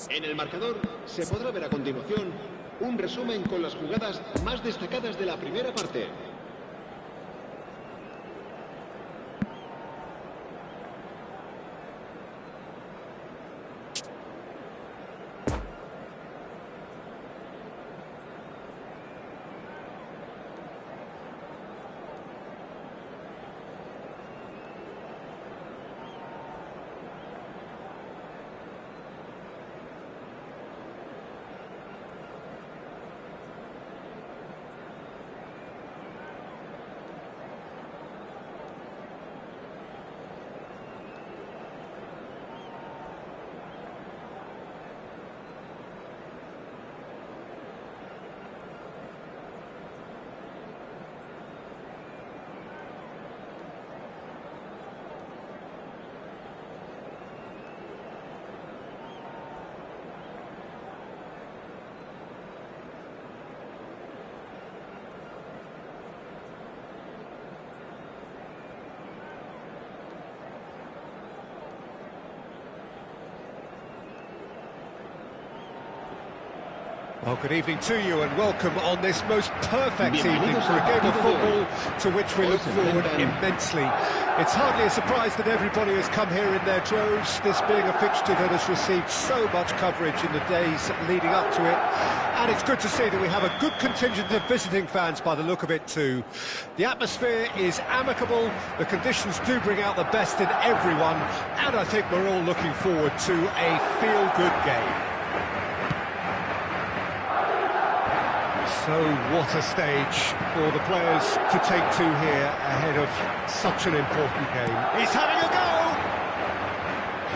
En el marcador se podrá ver a continuación un resumen con las jugadas más destacadas de la primera parte. Well, good evening to you and welcome on this most perfect evening for a game of football to which we look forward immensely. It's hardly a surprise that everybody has come here in their droves, this being a fixture that has received so much coverage in the days leading up to it. And it's good to see that we have a good contingent of visiting fans by the look of it too. The atmosphere is amicable, the conditions do bring out the best in everyone, and I think we're all looking forward to a feel-good game. So what a stage for the players to take to here ahead of such an important game. He's having a go!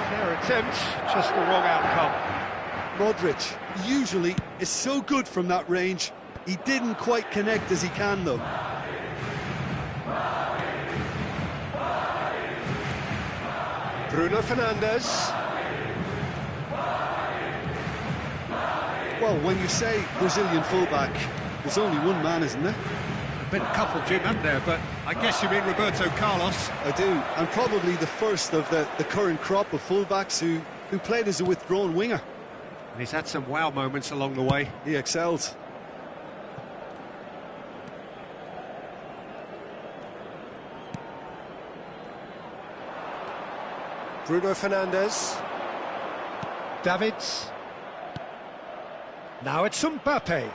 Fair attempt, just the wrong outcome. Modric usually is so good from that range. He didn't quite connect as he can though. Bruno Fernandes. Well, when you say Brazilian fullback, there's only one man, isn't there? There's been a couple, Jim, haven't there? But I guess you mean Roberto Carlos. I do, and probably the first of the current crop of fullbacks who played as a withdrawn winger. And he's had some wow moments along the way. He excels. Bruno Fernandes. Davids. Now it's Mbappe.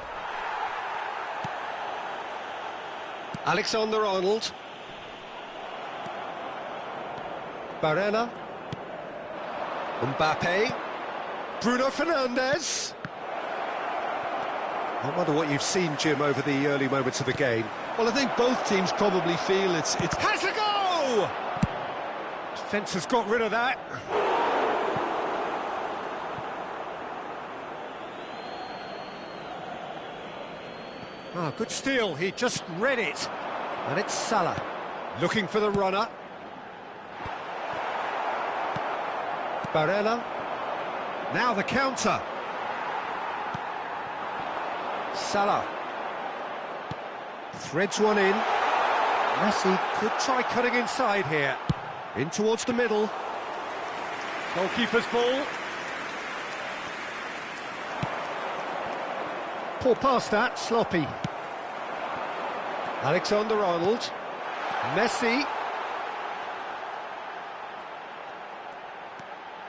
Alexander-Arnold. Barella. Mbappe. Bruno Fernandes. I wonder what you've seen, Jim, over the early moments of the game. Well, I think both teams probably feel it's... Has a go! Defence has got rid of that. Ah, good steal, he just read it. And it's Salah, looking for the runner. Barella. Now the counter. Salah. Threads one in. Messi could try cutting inside here. In towards the middle. Goalkeeper's ball. Poor pass that, sloppy. Alexander-Arnold. Messi.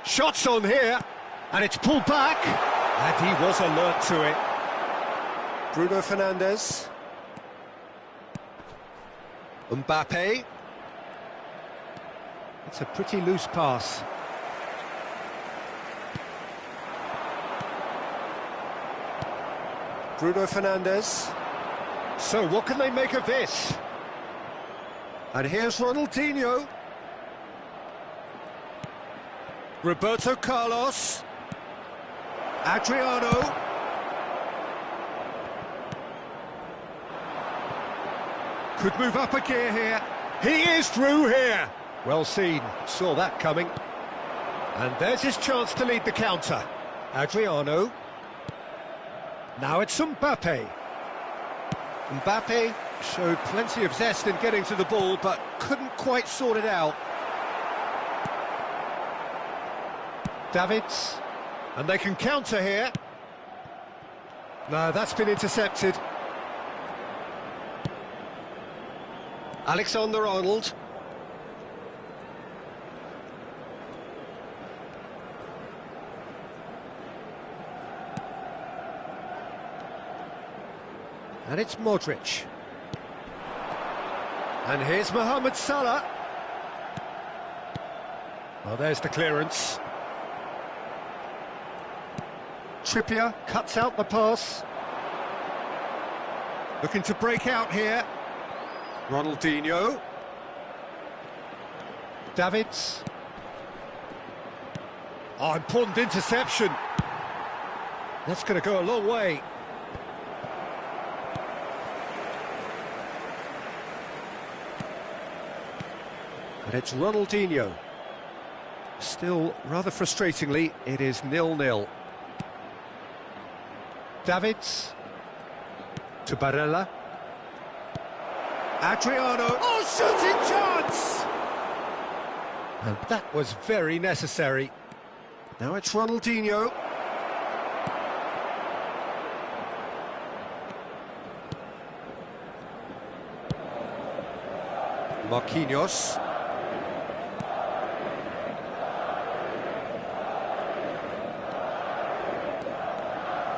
Shots on here, and it's pulled back. And he was alert to it. Bruno Fernandes. Mbappe. It's a pretty loose pass. Bruno Fernandes. So what can they make of this? And here's Ronaldinho. Roberto Carlos. Adriano. Could move up a gear here. He is through here. Well seen, saw that coming. And there's his chance to lead the counter. Adriano. Now it's Mbappe. Mbappe showed plenty of zest in getting to the ball, but couldn't quite sort it out. Davids. And they can counter here. No, that's been intercepted. Alexander-Arnold. And it's Modric. And here's Mohamed Salah. Well, there's the clearance. Trippier cuts out the pass. Looking to break out here. Ronaldinho. Davids. Oh, important interception. That's going to go a long way. And it's Ronaldinho. Still, rather frustratingly, it is 0-0. Davids. To Barella. Adriano. Oh, shooting chance! And that was very necessary. Now it's Ronaldinho. Marquinhos.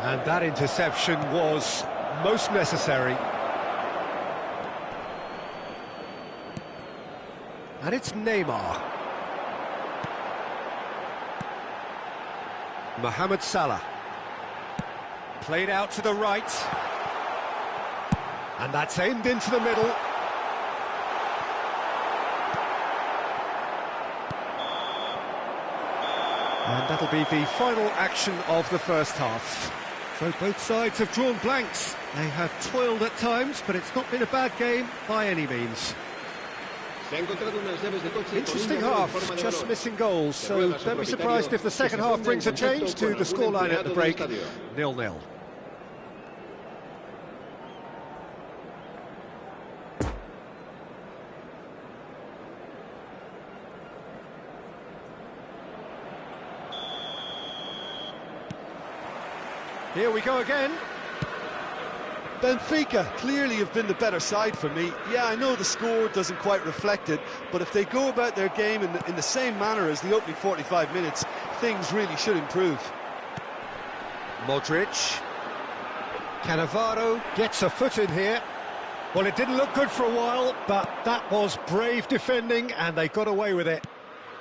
And that interception was most necessary. And it's Neymar. Mohamed Salah. Played out to the right. And that's aimed into the middle. And that'll be the final action of the first half. So both sides have drawn blanks. They have toiled at times, but it's not been a bad game by any means. Interesting half, just missing goals, so don't be surprised if the second half brings a change to the scoreline at the break. 0-0. Here we go again. Benfica clearly have been the better side for me. Yeah, I know the score doesn't quite reflect it, but if they go about their game in the same manner as the opening 45 minutes, things really should improve. Modric. Cannavaro gets a foot in here. Well, it didn't look good for a while, but that was brave defending, and they got away with it.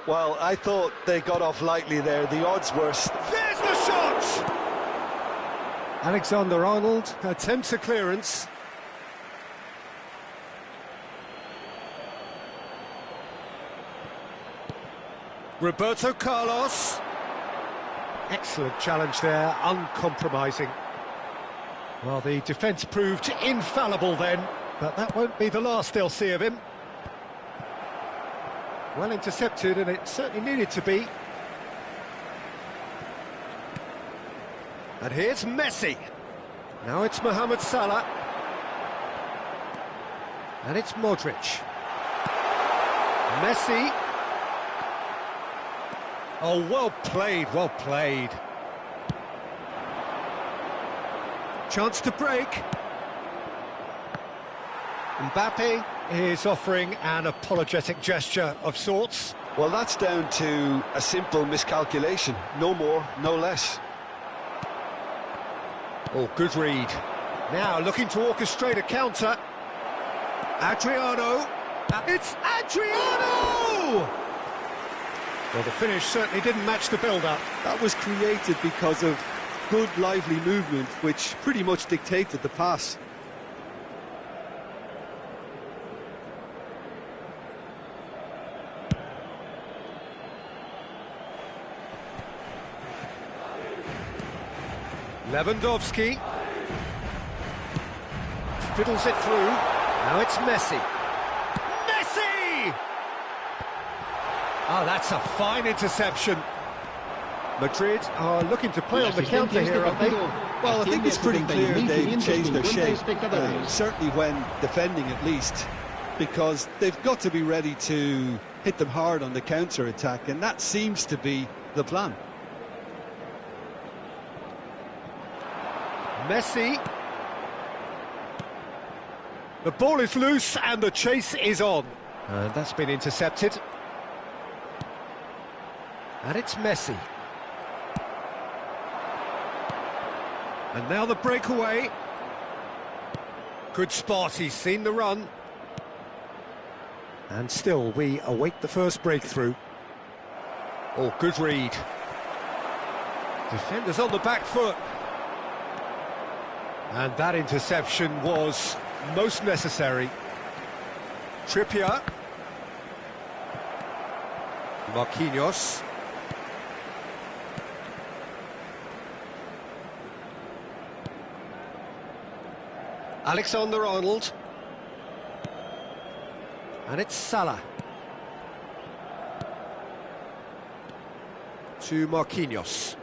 Well, I thought they got off lightly there. The odds were... There's the shot! Alexander-Arnold attempts a clearance. Roberto Carlos. Excellent challenge there, uncompromising. Well, the defence proved infallible then, but that won't be the last they'll see of him. Well intercepted, and it certainly needed to be. And here's Messi. Now it's Mohamed Salah. And it's Modric. Messi. Oh, well played, well played. Chance to break. Mbappe is offering an apologetic gesture of sorts. Well, that's down to a simple miscalculation. No more, no less. Oh, good read. Now looking to orchestrate a counter. Adriano. It's Adriano! Well, the finish certainly didn't match the build-up. That was created because of good, lively movement, which pretty much dictated the pass. Lewandowski fiddles it through. Now it's Messi. Messi! Oh, that's a fine interception. Madrid are looking to play on the counter here, aren't they? Well, I think it's pretty clear they've changed their shape, certainly when defending at least, because they've got to be ready to hit them hard on the counter-attack, and that seems to be the plan. Messi. The ball is loose and the chase is on. And that's been intercepted. And it's Messi. And now the breakaway. Good spot, he's seen the run. And still, we await the first breakthrough. Oh, good read. Defenders on the back foot. And that interception was most necessary. Trippier. Marquinhos. Alexander-Arnold. And it's Salah. To Marquinhos.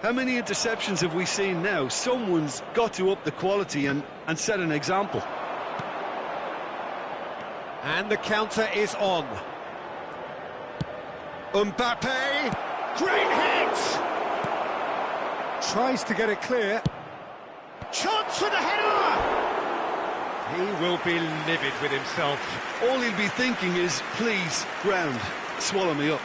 How many interceptions have we seen now? Someone's got to up the quality and set an example. And the counter is on. Mbappe. Great hit! Tries to get it clear. Chance for the header! He will be livid with himself. All he'll be thinking is, please, ground, swallow me up.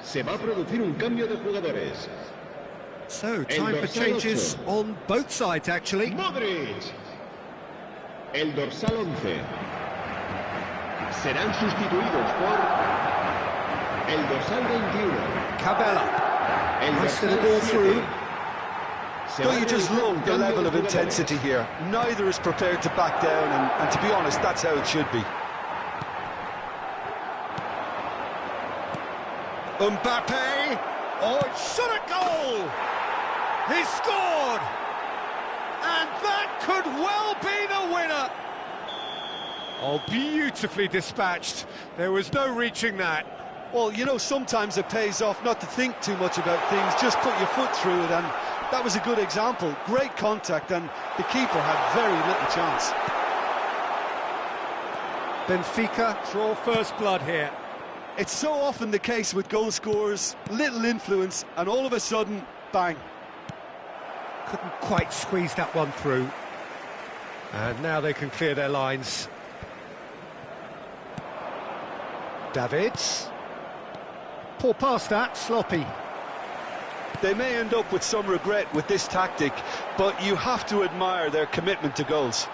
Se va a producir un cambio de jugadores. So, time for changes on both sides, actually. Modric. El dorsal 11. Serán sustituidos por el dorsal 21. Cabella. El Nice dorsal little ball 7. through. Don't you just love the level of intensity here? Neither is prepared to back down, and to be honest, that's how it should be. Mbappe. Oh, it's shot at goal! He scored! And that could well be the winner! Oh, beautifully dispatched. There was no reaching that. Well, you know, sometimes it pays off not to think too much about things, just put your foot through it, and that was a good example. Great contact, and the keeper had very little chance. Benfica draw first blood here. It's so often the case with goal scorers, little influence, and all of a sudden, bang. Couldn't quite squeeze that one through. And now they can clear their lines. Davids. Poor pass that, sloppy. They may end up with some regret with this tactic, but you have to admire their commitment to goals.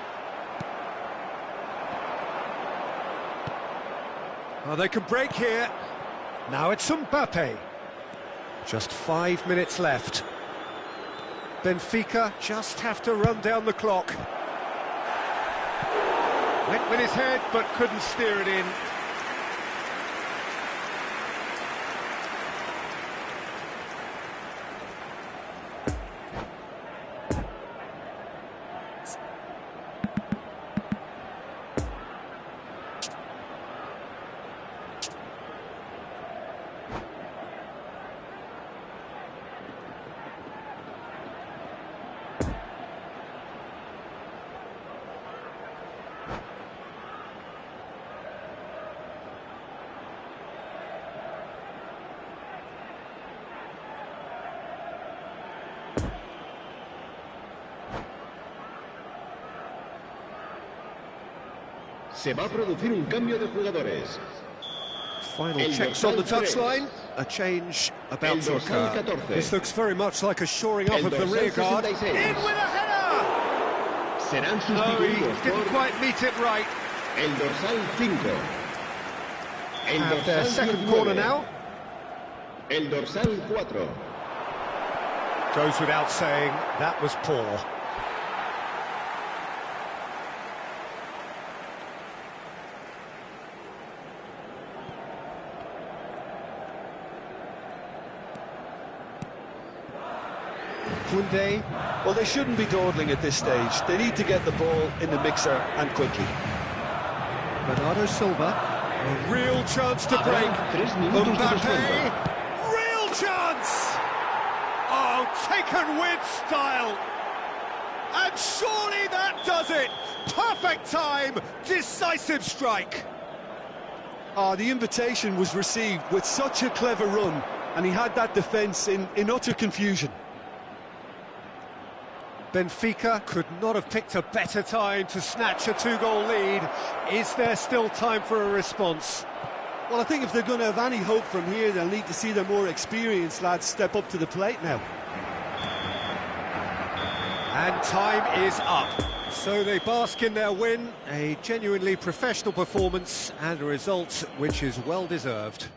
Oh, they can break here. Now it's Mbappe. Just 5 minutes left. Benfica just have to run down the clock. Went with his head, but couldn't steer it in. Se va a producir un cambio de jugadores. Final checks on the touchline. A change about to occur. This looks very much like a shoring up of the rear guard. In with a header! Serán No, he sustituidos didn't por quite meet it right. el dorsal 5. El Have their dorsal second 19. corner now. El dorsal 4. Goes without saying, that was poor. Koundé. Well, they shouldn't be dawdling at this stage. They need to get the ball in the mixer and quickly. Bernardo Silva. A real chance to break. Mbappe. Real chance! Oh, taken with style. And surely that does it. Perfect time, decisive strike. The invitation was received with such a clever run, and he had that defence in utter confusion. Benfica could not have picked a better time to snatch a two-goal lead. Is there still time for a response? Well, I think if they're going to have any hope from here, they'll need to see their more experienced lads step up to the plate now. And time is up. So they bask in their win, a genuinely professional performance and a result which is well deserved.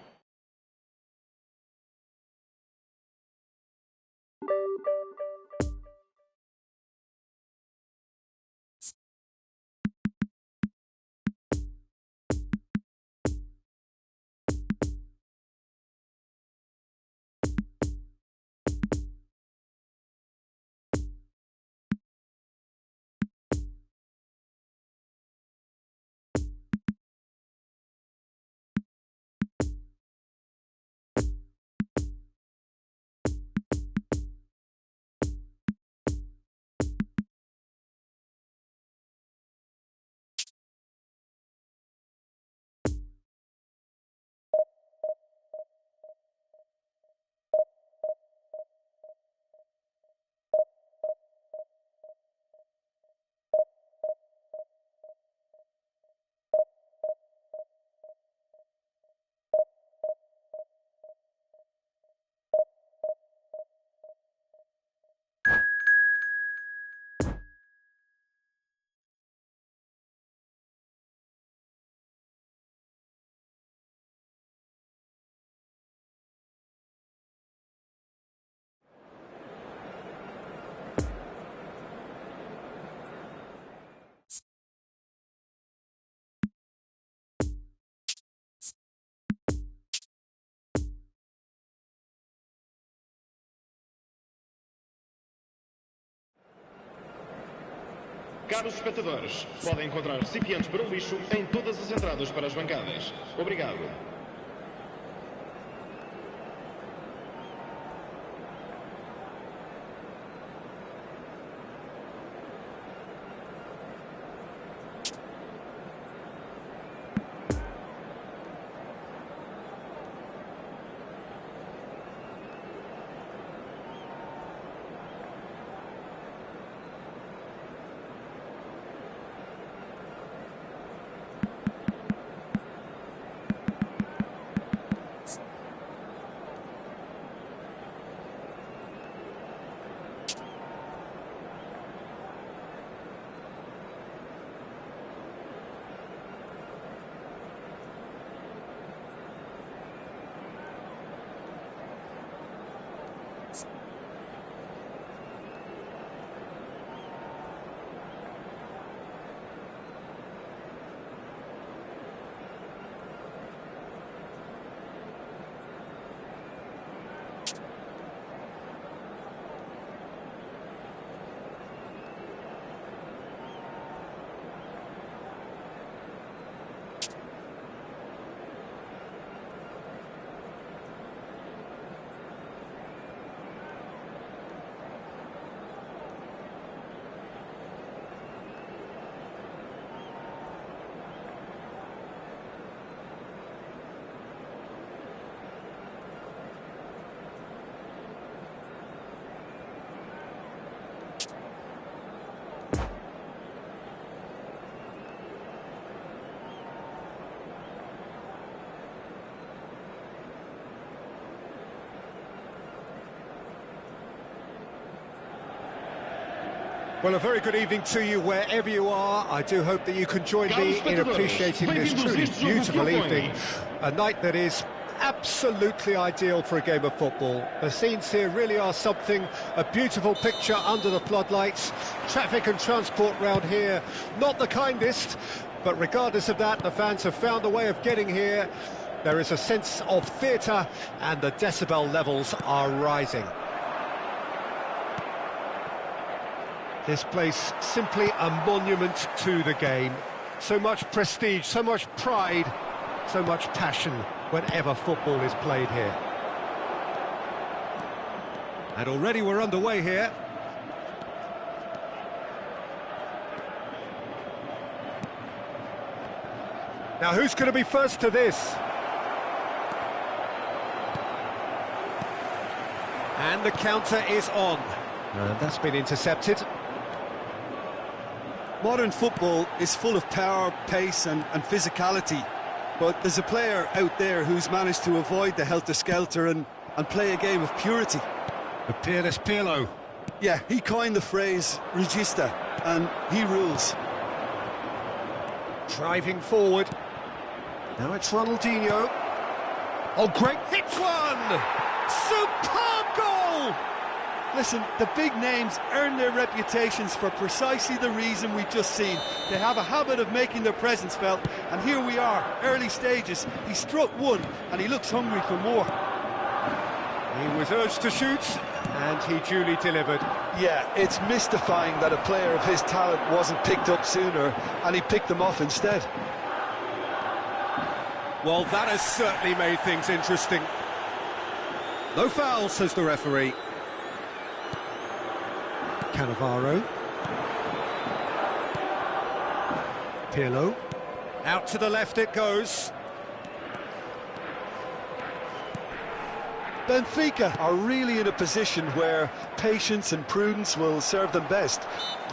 Caros espectadores, podem encontrar recipientes para o lixo em todas as entradas para as bancadas. Obrigado. Well, a very good evening to you wherever you are. I do hope that you can join me in appreciating this truly beautiful evening. A night that is absolutely ideal for a game of football. The scenes here really are something, a beautiful picture under the floodlights. Traffic and transport round here, not the kindest, but regardless of that, the fans have found a way of getting here. There is a sense of theatre and the decibel levels are rising. This place simply a monument to the game. So much prestige, so much pride, so much passion whenever football is played here. And already we're underway here. Now who's going to be first to this? And the counter is on. And that's been intercepted. Modern football is full of power, pace and physicality. But there's a player out there who's managed to avoid the helter-skelter and play a game of purity. The peerless Pirlo. Yeah, he coined the phrase regista, and he rules. Driving forward. Now it's Ronaldinho. Oh, great, hits one! Superb goal! Listen, the big names earn their reputations for precisely the reason we've just seen. They have a habit of making their presence felt, and here we are, early stages. He struck one, and he looks hungry for more. He was urged to shoot, and he duly delivered. Yeah, it's mystifying that a player of his talent wasn't picked up sooner, and he picked them off instead. Well, that has certainly made things interesting. No foul, says the referee. Cannavaro. Pirlo. Out to the left it goes. Benfica are really in a position where patience and prudence will serve them best.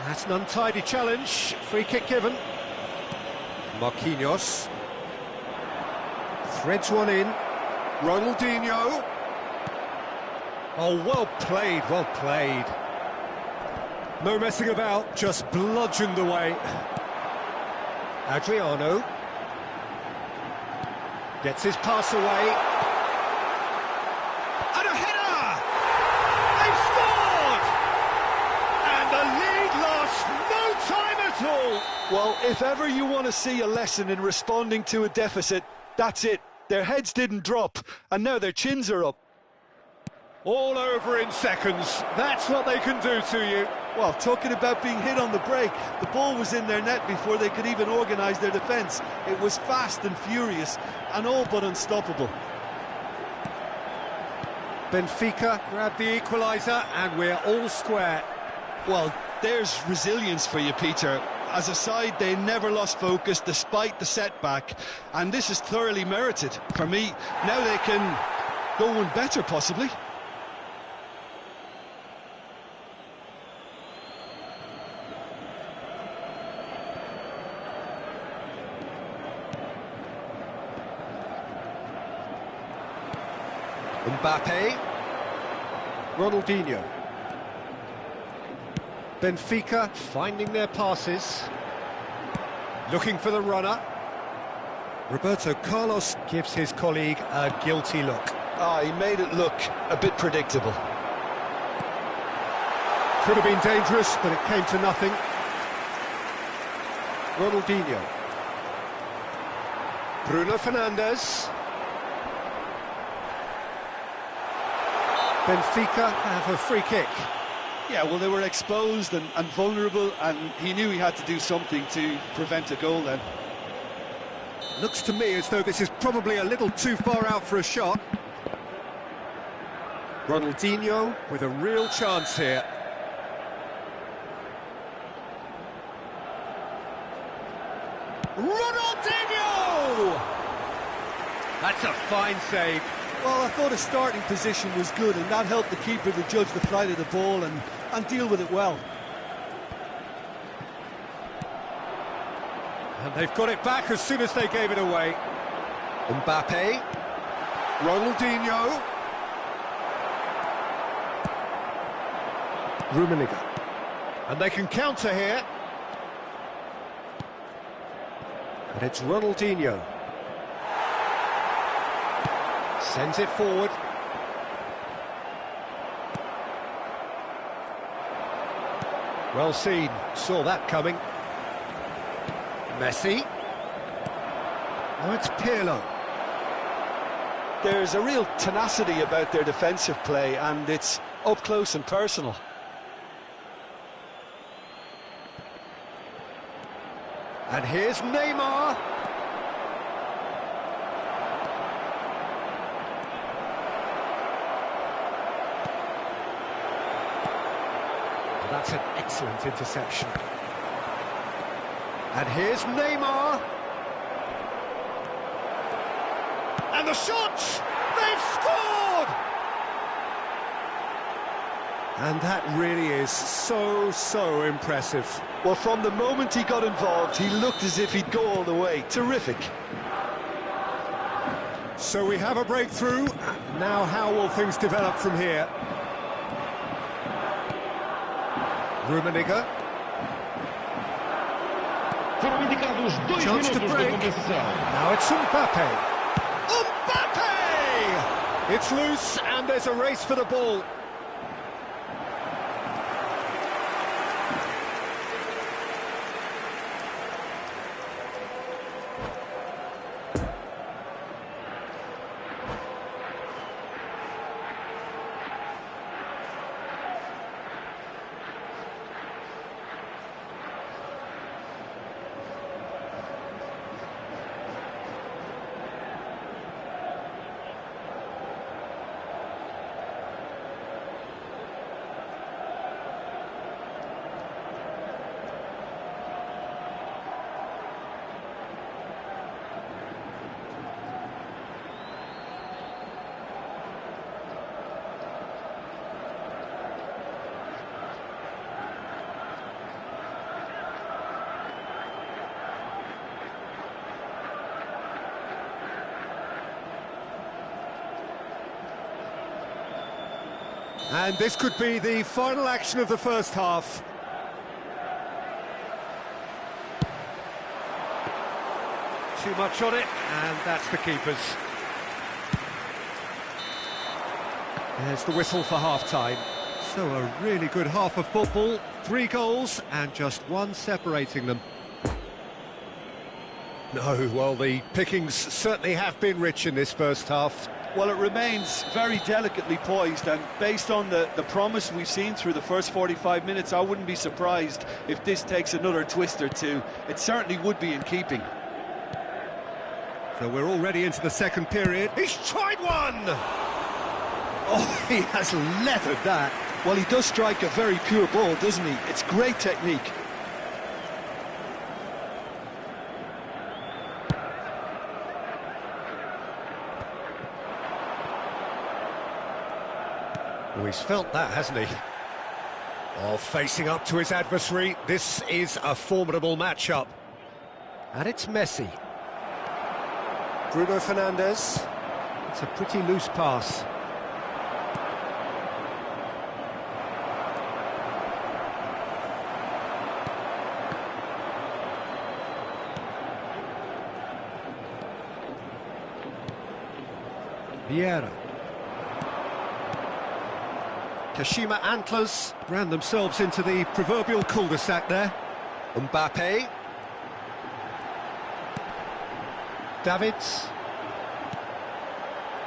That's an untidy challenge. Free kick given. Marquinhos. Threads one in. Ronaldinho. Oh, well played, well played. No messing about, just bludgeoned away. Adriano. Gets his pass away. And a header! They've scored! And the lead lost no time at all! Well, if ever you want to see a lesson in responding to a deficit, that's it. Their heads didn't drop, and now their chins are up. All over in seconds. That's what they can do to you. Well, talking about being hit on the break, the ball was in their net before they could even organise their defence. It was fast and furious, and all but unstoppable. Benfica grab the equaliser, and we're all square. Well, there's resilience for you, Peter. As a side, they never lost focus despite the setback, and this is thoroughly merited. For me, now they can go one better, possibly. Mbappe. Ronaldinho. Benfica finding their passes. Looking for the runner. Roberto Carlos gives his colleague a guilty look. He made it look a bit predictable. Could have been dangerous, but it came to nothing. Ronaldinho. Bruno Fernandes. Benfica have a free kick. Yeah, well, they were exposed and vulnerable, and he knew he had to do something to prevent a goal then. Looks to me as though this is probably a little too far out for a shot. Ronaldinho with a real chance here. Ronaldinho! That's a fine save. Well, I thought his starting position was good, and that helped the keeper to judge the flight of the ball and deal with it well. And they've got it back as soon as they gave it away. Mbappe. Ronaldinho. Rummenigge. And they can counter here. And it's Ronaldinho. Sends it forward. Well seen, saw that coming. Messi. Oh, it's Pirlo. There's a real tenacity about their defensive play, and it's up close and personal. And here's Neymar. That's an excellent interception. And here's Neymar. And the shot! They've scored! And that really is so impressive. Well, from the moment he got involved, he looked as if he'd go all the way. Terrific. So we have a breakthrough. Now how will things develop from here? Rummenigge. Chance to break. Now it's Mbappe. Mbappe! It's loose and there's a race for the ball. And this could be the final action of the first half. Too much on it, and that's the keeper's. There's the whistle for half-time. So a really good half of football, 3 goals and just 1 separating them. No, well, the pickings certainly have been rich in this first half. Well, it remains very delicately poised, and based on the promise we've seen through the first 45 minutes, I wouldn't be surprised if this takes another twist or two. It certainly would be in keeping. So we're already into the second period. He's tried one! Oh, he has leathered that. Well, he does strike a very pure ball, doesn't he? It's great technique. Oh, he's felt that, hasn't he? Oh, facing up to his adversary, this is a formidable matchup. And it's Messi. Bruno Fernandes. It's a pretty loose pass. Vieira. Kashima Antlers ran themselves into the proverbial cul-de-sac there. Mbappe. Davids.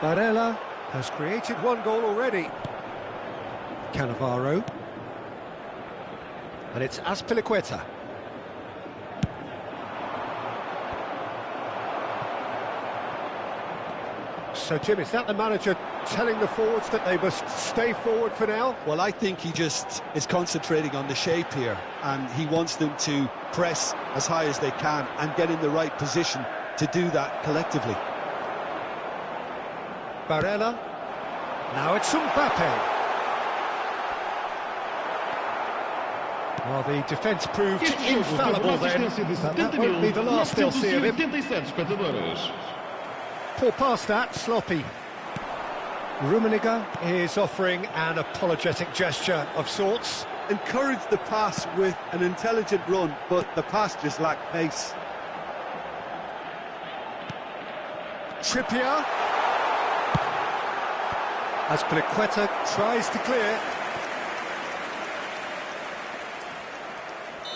Barella has created 1 goal already. Cannavaro. And it's Azpilicueta. So, Jim, is that the manager telling the forwards that they must stay forward for now? Well, I think he just is concentrating on the shape here, and he wants them to press as high as they can and get in the right position to do that collectively. Barella. Now it's Mbappe. Well, the defence proved infallible then, but that won't be the last they'll see of him. Poor pass that, sloppy. Rummenigge is offering an apologetic gesture of sorts. Encouraged the pass with an intelligent run, but the pass just lacked pace. Trippier. Azpilicueta tries to clear.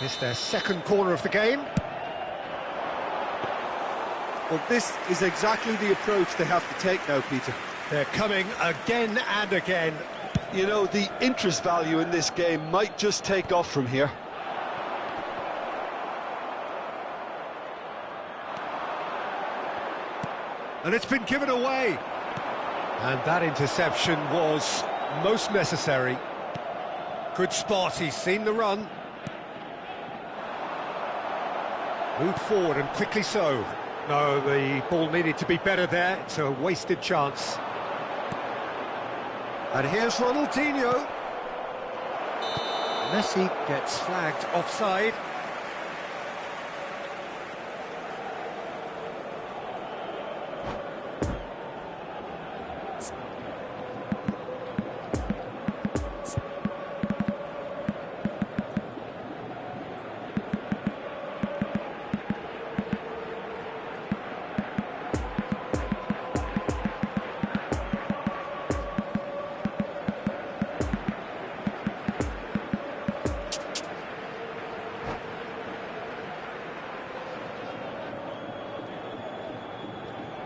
It's their second corner of the game. Well, this is exactly the approach they have to take now, Peter. They're coming again and again. You know, the interest value in this game might just take off from here. And it's been given away. And that interception was most necessary. Good spot, he's seen the run. Moved forward and quickly so. No, the ball needed to be better there. It's a wasted chance. And here's Ronaldinho. Messi gets flagged offside.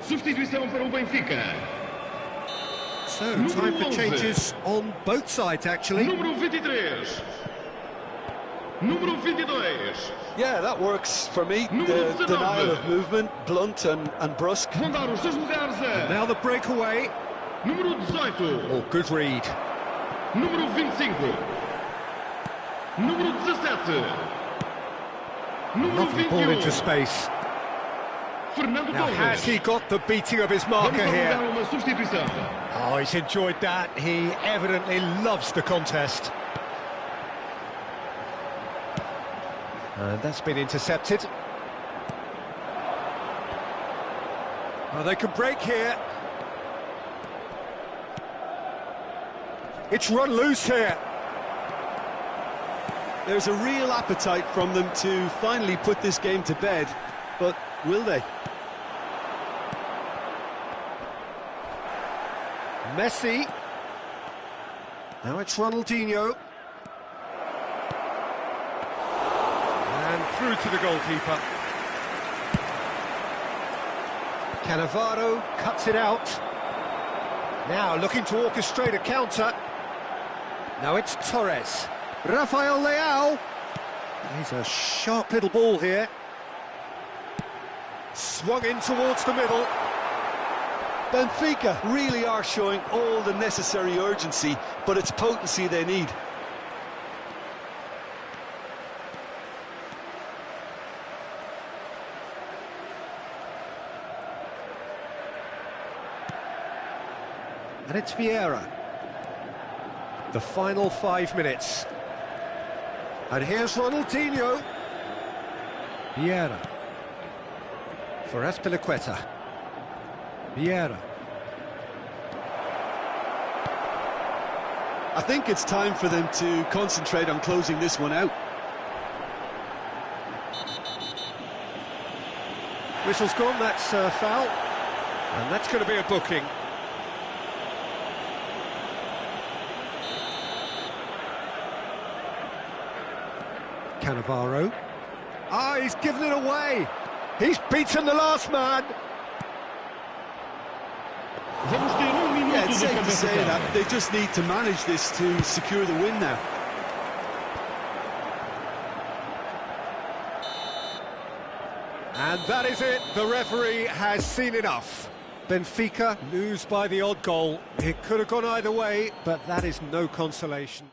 Substituição para o Benfica. So, time for changes on both sides, actually. Número 23. Número 22. Yeah, that works for me. The denial of movement, blunt and brusque. Vão dar os seus lugares a... Now the breakaway. Número 18. Oh, good read. Número 25. Número 17. Número Lovely ball 21. into space. Fernando Now, Torres. has he got the beating of his marker Vamos here? dar uma substituição. Oh, he's enjoyed that. He evidently loves the contest. And that's been intercepted. Oh, they can break here. It's run loose here. There's a real appetite from them to finally put this game to bed, but will they? Messi. Now it's Ronaldinho. And through to the goalkeeper. Cannavaro cuts it out. Now looking to orchestrate a counter. Now it's Torres. Rafael Leao. He's a sharp little ball here. Swung in towards the middle. Benfica really are showing all the necessary urgency, but it's potency they need. And it's Vieira. The final 5 minutes. And here's Ronaldinho. Vieira. For Azpilicueta. Vieira. I think it's time for them to concentrate on closing this one out. Whistle's gone, that's a foul. And that's going to be a booking. Cannavaro. Ah, he's given it away. He's beaten the last man. Yeah, it's safe to say that they just need to manage this to secure the win now. And that is it. The referee has seen enough. Benfica lose by the odd goal. It could have gone either way, but that is no consolation.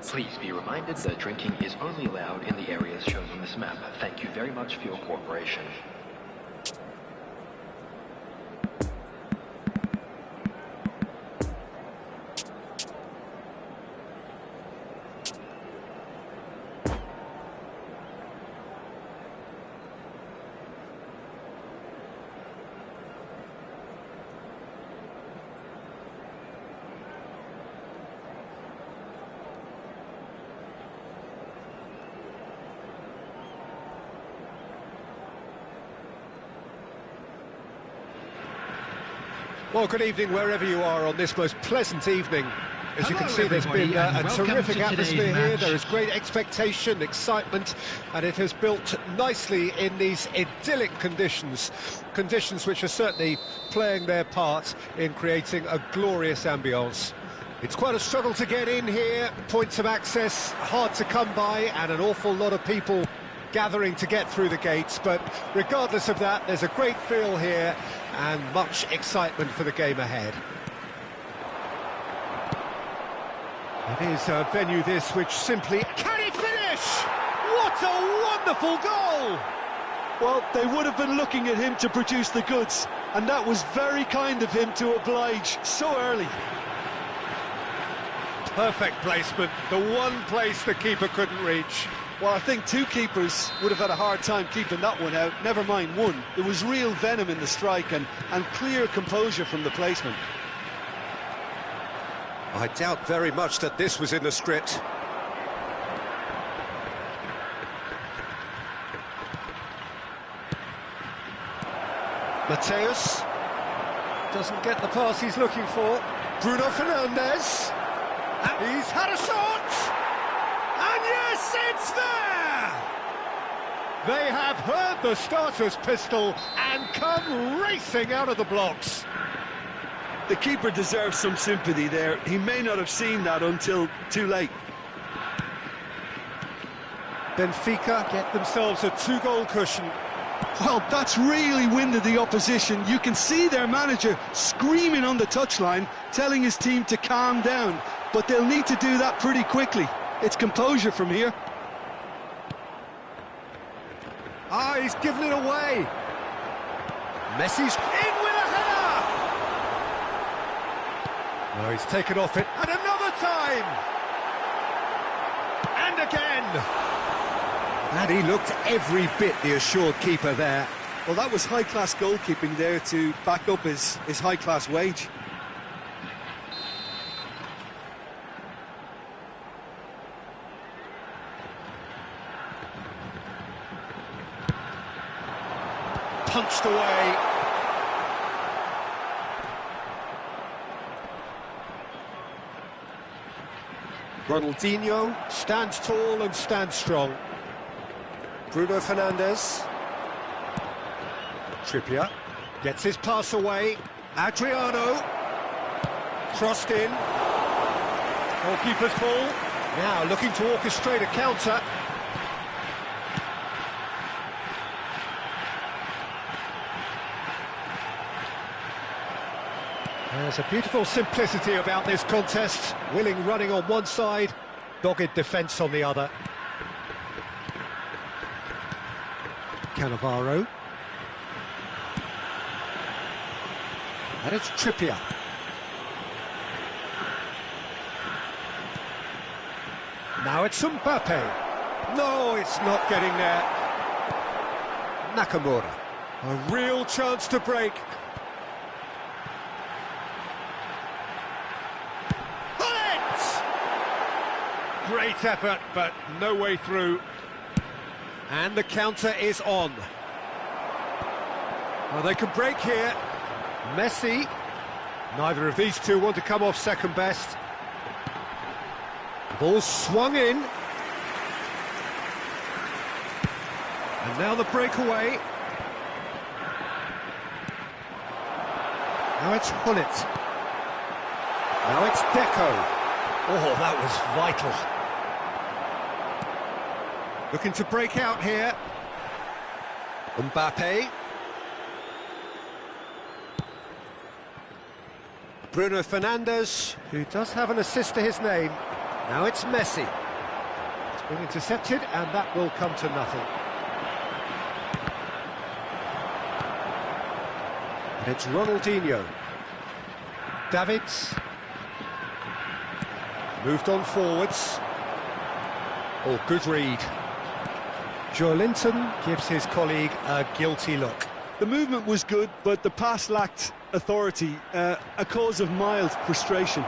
Please be reminded that drinking is only allowed in the areas shown on this map. Thank you very much for your cooperation. Well, good evening wherever you are on this most pleasant evening. As you can see, there's been a terrific atmosphere here. There is great expectation, excitement, and it has built nicely in these idyllic conditions. Conditions which are certainly playing their part in creating a glorious ambience. It's quite a struggle to get in here, points of access hard to come by, and an awful lot of people gathering to get through the gates, but regardless of that, there's a great feel here and much excitement for the game ahead. It is a venue this which simply... Can he finish? What a wonderful goal! Well, they would have been looking at him to produce the goods, and that was very kind of him to oblige so early. Perfect placement, the one place the keeper couldn't reach. Well, I think two keepers would have had a hard time keeping that one out, never mind one. There was real venom in the strike and clear composure from the placement. I doubt very much that this was in the script. Mateus doesn't get the pass he's looking for. Bruno Fernandes. He's had a shot! And yes, it's there! They have heard the starter's pistol and come racing out of the blocks. The keeper deserves some sympathy there. He may not have seen that until too late. Benfica get themselves a two-goal cushion. Well, that's really winded the opposition. You can see their manager screaming on the touchline, telling his team to calm down. But they'll need to do that pretty quickly. It's composure from here. Ah, he's given it away. Messi's in with a header. No, he's taken off it. And another time. And again. And he looked every bit the assured keeper there. Well, that was high-class goalkeeping there to back up his high-class wage. Punched away. Ronaldinho stands tall and stands strong. Bruno Fernandes. Trippier gets his pass away. Adriano. Crossed in. Goalkeeper's ball. Now looking to orchestrate a counter. There's a beautiful simplicity about this contest. Willing running on one side, dogged defence on the other. Cannavaro. And it's Trippier. Now it's Mbappe. No, it's not getting there. Nakamura. A real chance to break. Great effort, but no way through. And the counter is on. Well, they can break here. Messi. Neither of these two want to come off second best. Ball swung in. And now the breakaway. Now it's Hullet. Now it's Deco. Oh, that was vital. Looking to break out here. Mbappe. Bruno Fernandes, who does have an assist to his name. Now it's Messi. It's been intercepted, and that will come to nothing. And it's Ronaldinho. Davids. Moved on forwards. Oh, good read. Joelinton gives his colleague a guilty look. The movement was good, but the pass lacked authority, a cause of mild frustration.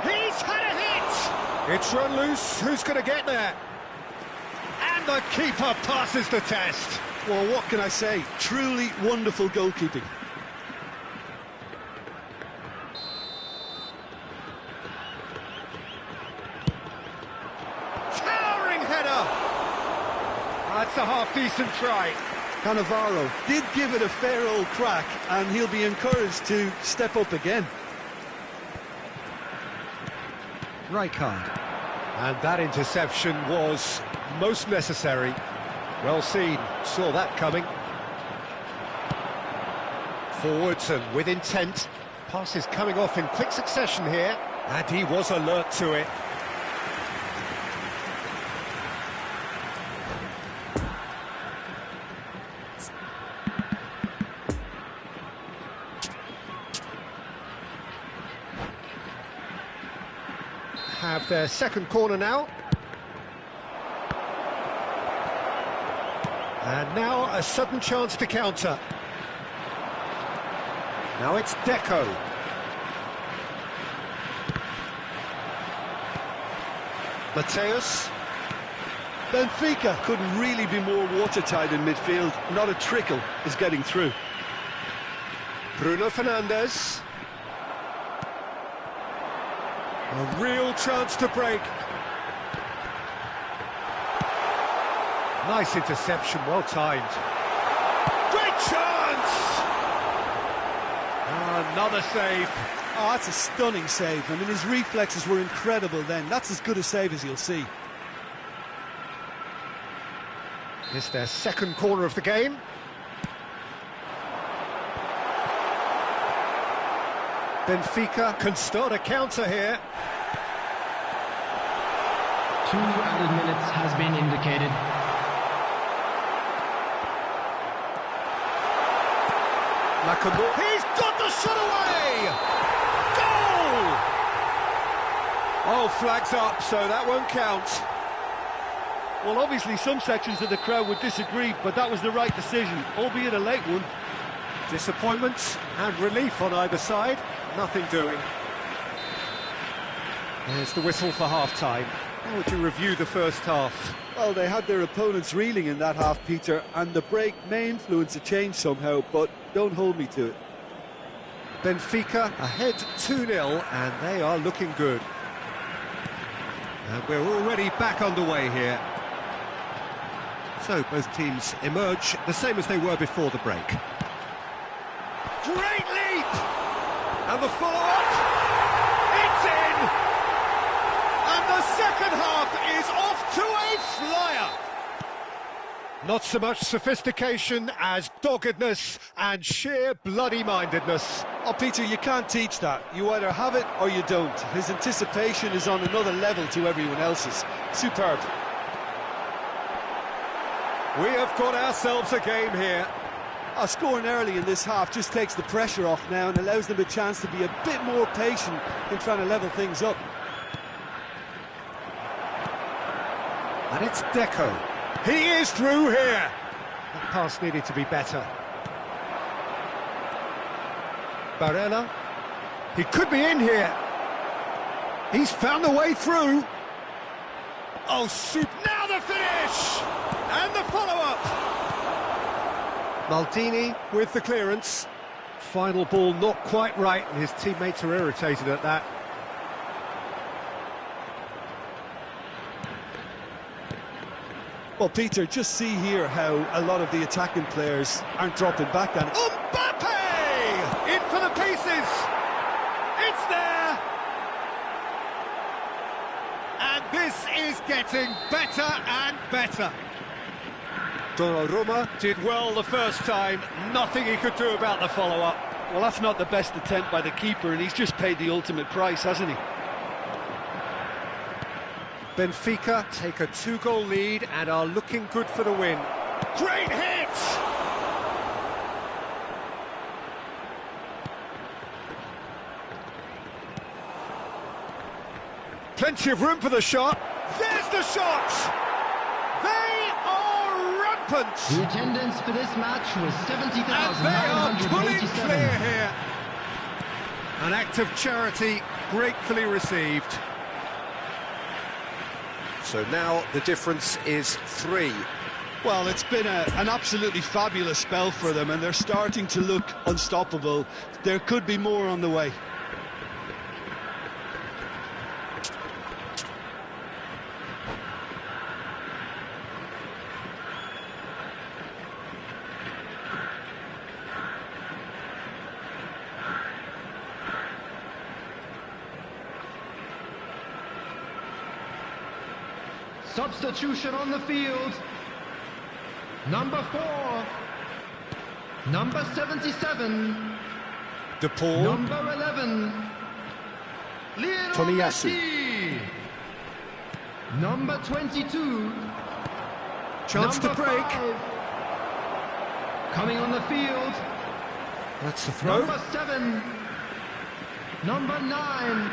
He's had a hit! It's run loose, who's going to get there? And the keeper passes the test. Well, what can I say? Truly wonderful goalkeeping. Towering header! That's a half-decent try. Cannavaro did give it a fair old crack, and he'll be encouraged to step up again. Rijkaard. And that interception was most necessary. Well seen, saw that coming. Forwards and with intent. Passes coming off in quick succession here, and he was alert to it. Have their second corner now. And now a sudden chance to counter. Now it's Deco. Mateus. Benfica couldn't really be more watertight in midfield. Not a trickle is getting through. Bruno Fernandes. A real chance to break. Nice interception, well timed. Great chance! Another save. Oh, that's a stunning save. I mean, his reflexes were incredible then. That's as good a save as you'll see. It's their second corner of the game. Benfica can start a counter here. 2 added minutes has been indicated. He's got the shot away! Goal! Oh, flags up, so that won't count. Well, obviously some sections of the crowd would disagree, but that was the right decision, albeit a late one. Disappointment and relief on either side. Nothing doing. There's the whistle for half-time. How would you review the first half? Well, they had their opponents reeling in that half, Peter, and the break may influence a change somehow, but don't hold me to it. Benfica ahead 2-0, and they are looking good. And we're already back underway here. So both teams emerge the same as they were before the break. Great leap! And the follow-up! It's in! And the second half is off to a flyer! Not so much sophistication as doggedness and sheer bloody-mindedness. Oh, Peter, you can't teach that. You either have it or you don't. His anticipation is on another level to everyone else's. Superb. We have got ourselves a game here. Scoring early in this half just takes the pressure off now and allows them a chance to be a bit more patient in trying to level things up. And it's Deco. He is through here. That pass needed to be better. Barella. He could be in here. He's found a way through. Oh, soup. Now the finish! And the follow-up. Maldini with the clearance. Final ball not quite right, and his teammates are irritated at that. Well, Peter, just see here how a lot of the attacking players aren't dropping back on it. Mbappe! In for the pieces! It's there! And this is getting better and better. Donnarumma did well the first time, nothing he could do about the follow-up. Well, that's not the best attempt by the keeper, and he's just paid the ultimate price, hasn't he? Benfica take a 2-goal lead and are looking good for the win. Great hit! Plenty of room for the shot. There's the shot! They are rampant! The attendance for this match was And they are pulling 70,987. clear here. An act of charity gratefully received. So now the difference is 3. Well, it's been an absolutely fabulous spell for them, and they're starting to look unstoppable. There could be more on the way. Substitution on the field. Number 4. Number 77. De Paul. Number 11. Lionel Tomiyasu. Messi. Number 22. Chance to Number break. 5. Coming on the field. That's the throw. Number 7. Number 9.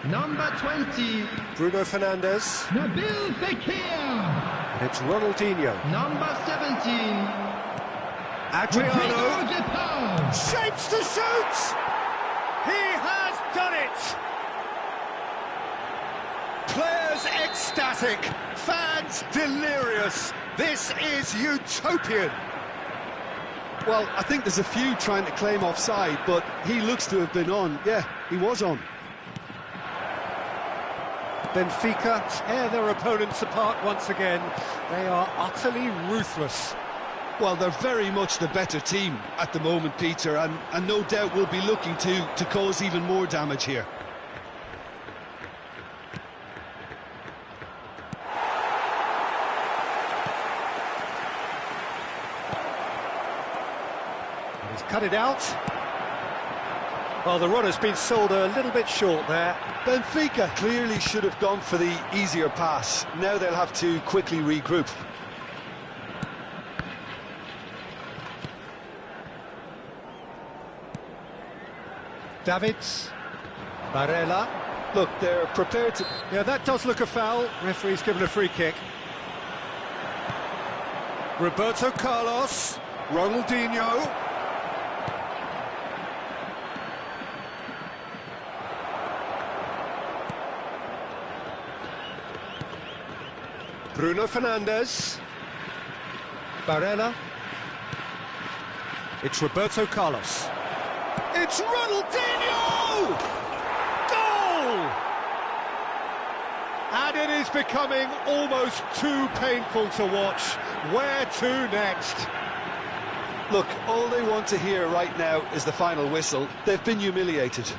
Number 20. Bruno Fernandes. Nabil Fekir. And it's Ronaldinho. Number 17. Adriano. Rodrigo de Paul. Shapes to shoot! He has done it! Players ecstatic, fans delirious. This is utopian. Well, I think there's a few trying to claim offside, but he looks to have been on. Yeah, he was on. Benfica tear their opponents apart once again. They are utterly ruthless. Well, they're very much the better team at the moment, Peter, and no doubt will be looking to cause even more damage here. He's cut it out. Well, the run has been sold a little bit short there. Benfica clearly should have gone for the easier pass. Now they'll have to quickly regroup. Davids. Barella. Look, they're prepared to... Yeah, that does look a foul. Referee's given a free kick. Roberto Carlos. Ronaldinho. Bruno Fernandes. Barella. It's Roberto Carlos. It's Ronaldinho! Goal! And it is becoming almost too painful to watch. Where to next? Look, all they want to hear right now is the final whistle. They've been humiliated.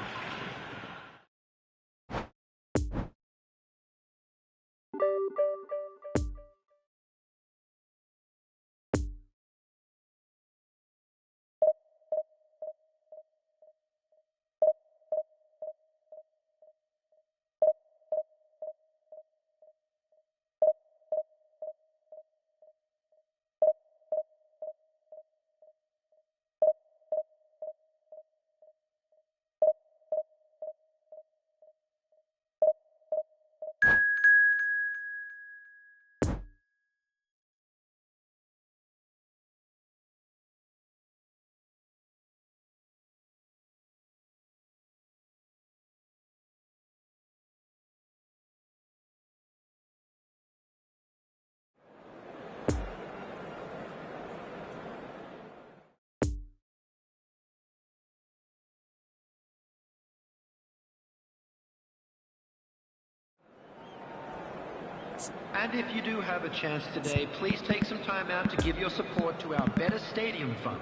And if you do have a chance today, please take some time out to give your support to our Better Stadium Fund.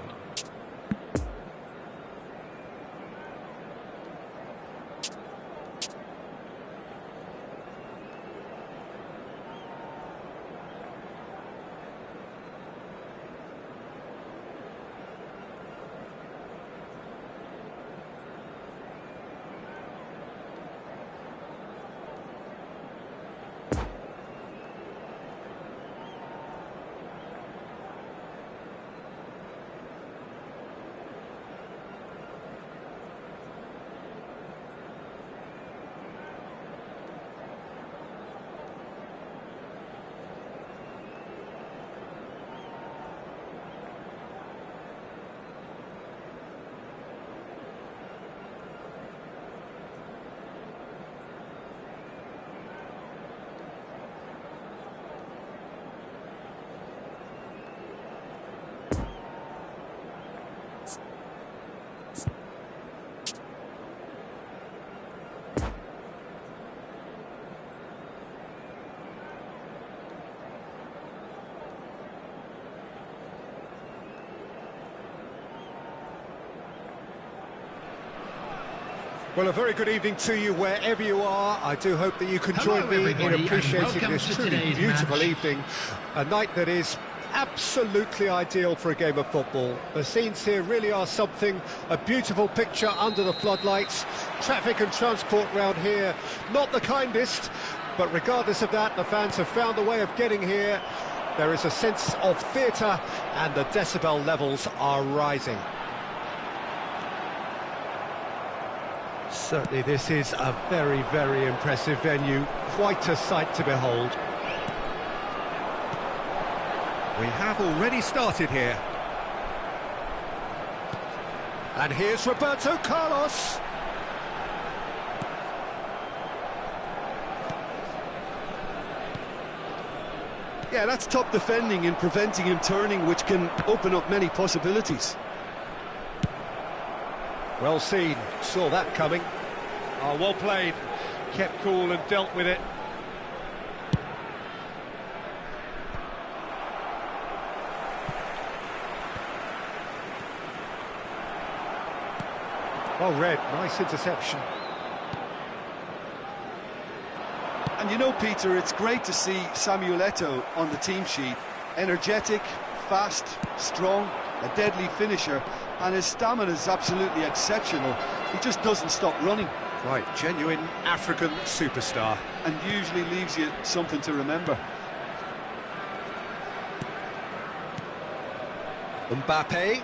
Well, a very good evening to you wherever you are. I do hope that you can Hello, join me in everybody, appreciating and this welcome to truly today's beautiful match. evening. A night that is absolutely ideal for a game of football. The scenes here really are something, a beautiful picture under the floodlights. Traffic and transport round here, not the kindest, but regardless of that, the fans have found a way of getting here. There is a sense of theatre and the decibel levels are rising. Certainly this is a very, very impressive venue, quite a sight to behold. We have already started here. And here's Roberto Carlos. Yeah, that's top defending and preventing him turning, which can open up many possibilities. Well seen, saw that coming. Oh, well played, kept cool and dealt with it. Well read, nice interception. And you know, Peter, it's great to see Samuel Eto'o on the team sheet. Energetic, fast, strong, a deadly finisher, and his stamina is absolutely exceptional. He just doesn't stop running. Right, genuine African superstar. And usually leaves you something to remember. Mbappe,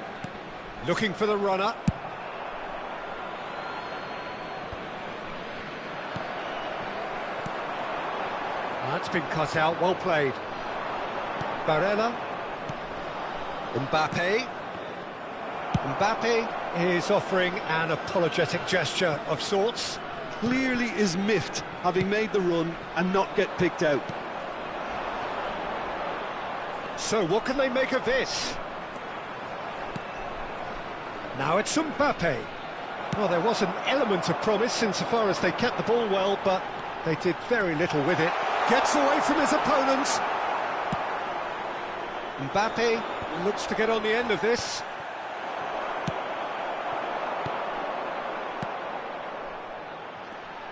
looking for the runner. That's been cut out, well played. Barella. Mbappe. Mbappe is offering an apologetic gesture of sorts. Clearly is miffed, having made the run and not get picked out. So what can they make of this? Now it's Mbappe. Well, there was an element of promise insofar as they kept the ball well, but they did very little with it. Gets away from his opponents. Mbappe looks to get on the end of this.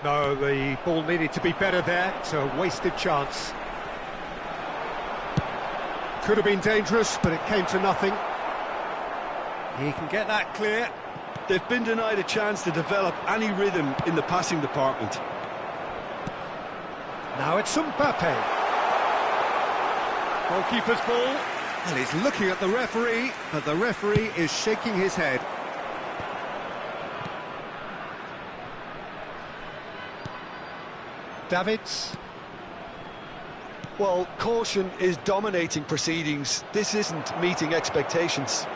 No, the ball needed to be better there. It's a wasted chance. Could have been dangerous, but it came to nothing. He can get that clear. They've been denied a chance to develop any rhythm in the passing department. Now it's Mbappe. Goalkeeper's ball. Well, he's looking at the referee, but the referee is shaking his head. Davids. Well, caution is dominating proceedings. This isn't meeting expectations.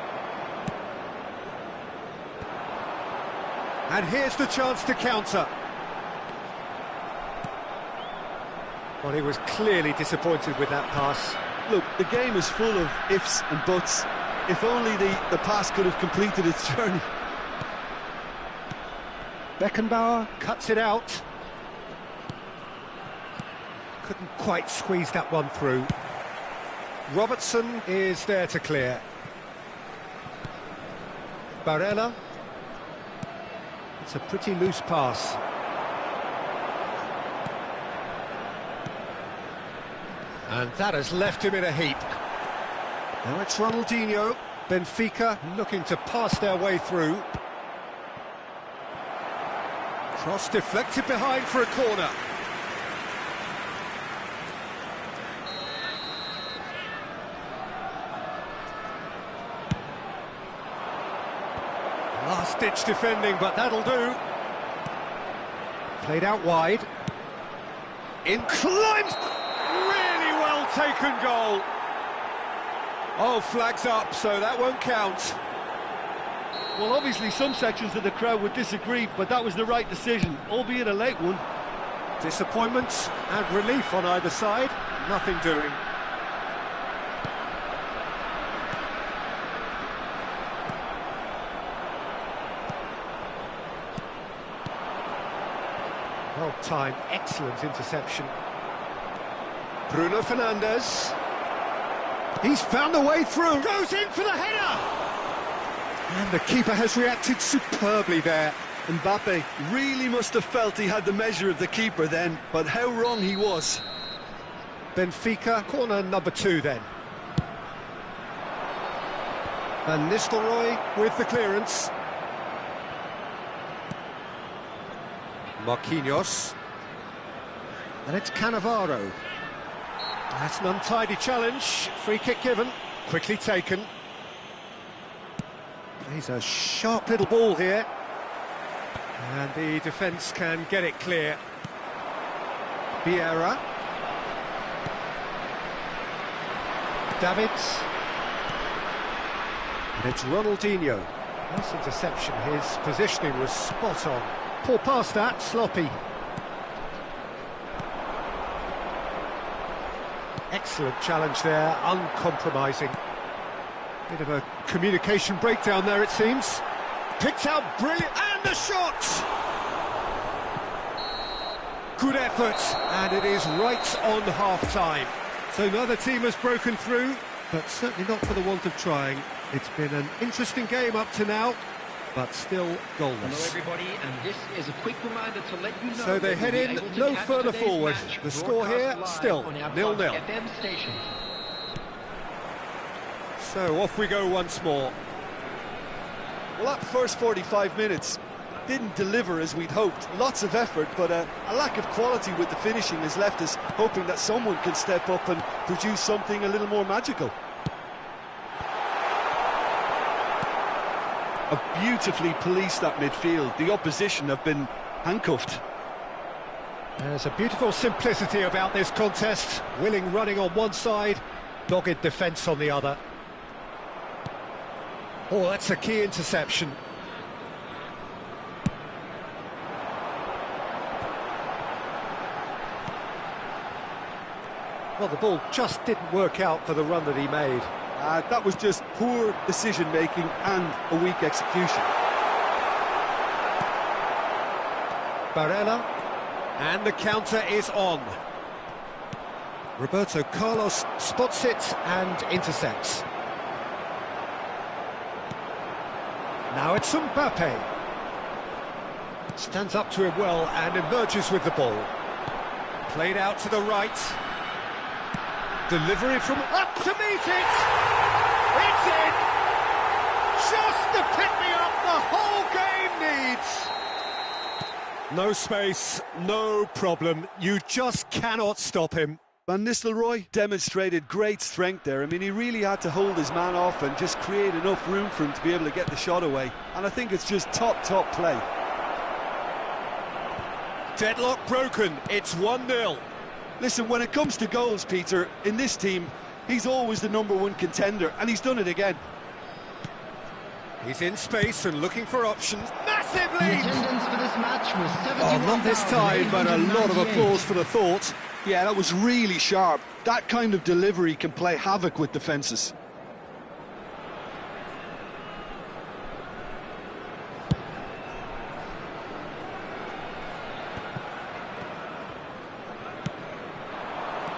And here's the chance to counter. Well, he was clearly disappointed with that pass. Look, the game is full of ifs and buts. If only the pass could have completed its journey. Beckenbauer cuts it out. Couldn't quite squeeze that one through. Robertson is there to clear. Barella. It's a pretty loose pass. And that has left him in a heap. Now it's Ronaldinho. Benfica looking to pass their way through. Cross deflected behind for a corner. Last-ditch defending, but that'll do. Played out wide. In climbs. Really well taken goal. Oh, flags up, so that won't count. Well, obviously some sections of the crowd would disagree, but that was the right decision, albeit a late one. Disappointment and relief on either side. Nothing doing. Well timed, excellent interception. Bruno Fernandes. He's found a way through. Goes in for the header! And the keeper has reacted superbly there. Mbappe really must have felt he had the measure of the keeper then, but how wrong he was. Benfica, corner number 2 then. Van Nistelrooy with the clearance. Marquinhos. And it's Cannavaro. That's an untidy challenge. Free kick given. Quickly taken. He's a sharp little ball here. And the defence can get it clear. Vieira. Davids. And it's Ronaldinho. Nice interception. His positioning was spot on. Poor pass that, sloppy. Excellent challenge there, uncompromising. Bit of a communication breakdown there, it seems. Picked out brilliant, and the shot! Good effort, and it is right on half-time. So neither team has broken through, but certainly not for the want of trying. It's been an interesting game up to now, but still goalless. Hello everybody, and this is a quick reminder to let you know. So they head in no further forward. The score here, still 0-0. So off we go once more. Well, that first 45 minutes didn't deliver as we'd hoped. Lots of effort, but a lack of quality with the finishing has left us hoping that someone can step up and produce something a little more magical. Have beautifully policed that midfield. The opposition have been handcuffed. There's a beautiful simplicity about this contest. Willing running on one side, dogged defence on the other. Oh, that's a key interception. Well, the ball just didn't work out for the run that he made. That was just poor decision-making and a weak execution. Barella, and the counter is on. Roberto Carlos spots it and intercepts. Now it's Mbappe. Stands up to him well and emerges with the ball. Played out to the right. Delivery from up to meet it! It's in! Just the pick-me-up the whole game needs! No space, no problem. You just cannot stop him. Van Nistelrooy demonstrated great strength there. I mean, he really had to hold his man off and just create enough room for him to be able to get the shot away. And I think it's just top play. Deadlock broken. It's 1-0. Listen, when it comes to goals, Peter, in this team, he's always the #1 contender, and he's done it again. He's in space and looking for options. Massive The lead! attendance for this match was 71,898. Oh, not this time, but a lot of applause for the thought. Yeah, that was really sharp. That kind of delivery can play havoc with defences.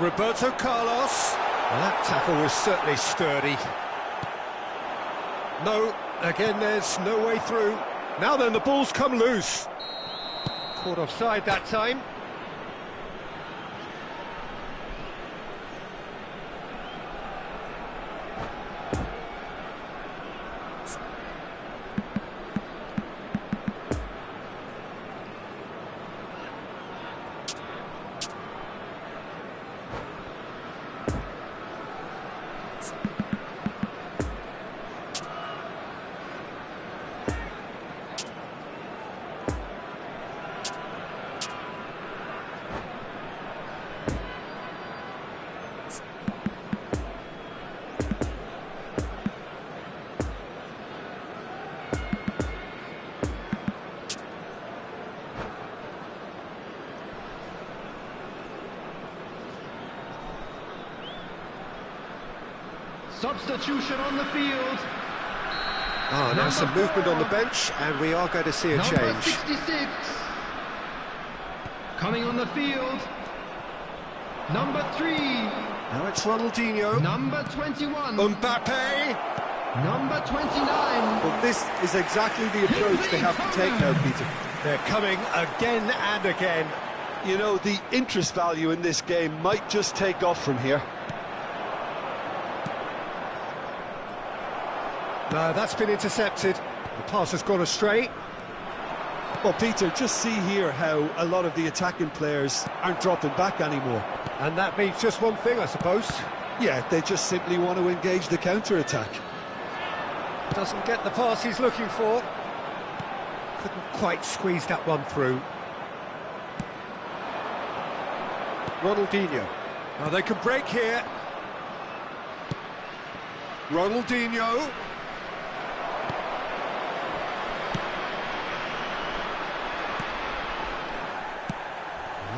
Roberto Carlos. Well, that tackle was certainly sturdy. No, again, there's no way through. Now then, the ball's come loose. Caught offside that time. Substitution on the field. Oh, now some movement on the bench, and we are going to see a Number change. 66. Coming on the field. Number 3. Now it's Ronaldinho. Number 21. Mbappe. Number 29. Well, this is exactly the approach they have to take now, Peter. They're coming again and again. You know, the interest value in this game might just take off from here. No, that's been intercepted. The pass has gone astray. Well, Peter, just see here how a lot of the attacking players aren't dropping back anymore. And that means just one thing, I suppose. Yeah, they just simply want to engage the counter-attack. Doesn't get the pass he's looking for. Couldn't quite squeeze that one through. Ronaldinho. Now they can break here. Ronaldinho.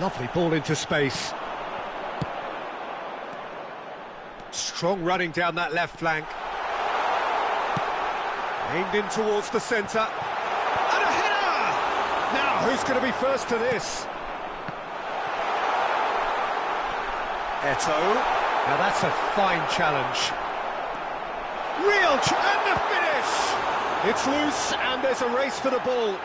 Lovely ball into space. Strong running down that left flank. Aimed in towards the centre. And a header! Now, who's going to be first to this? Eto'o. Now that's a fine challenge. And the finish! It's loose and there's a race for the ball.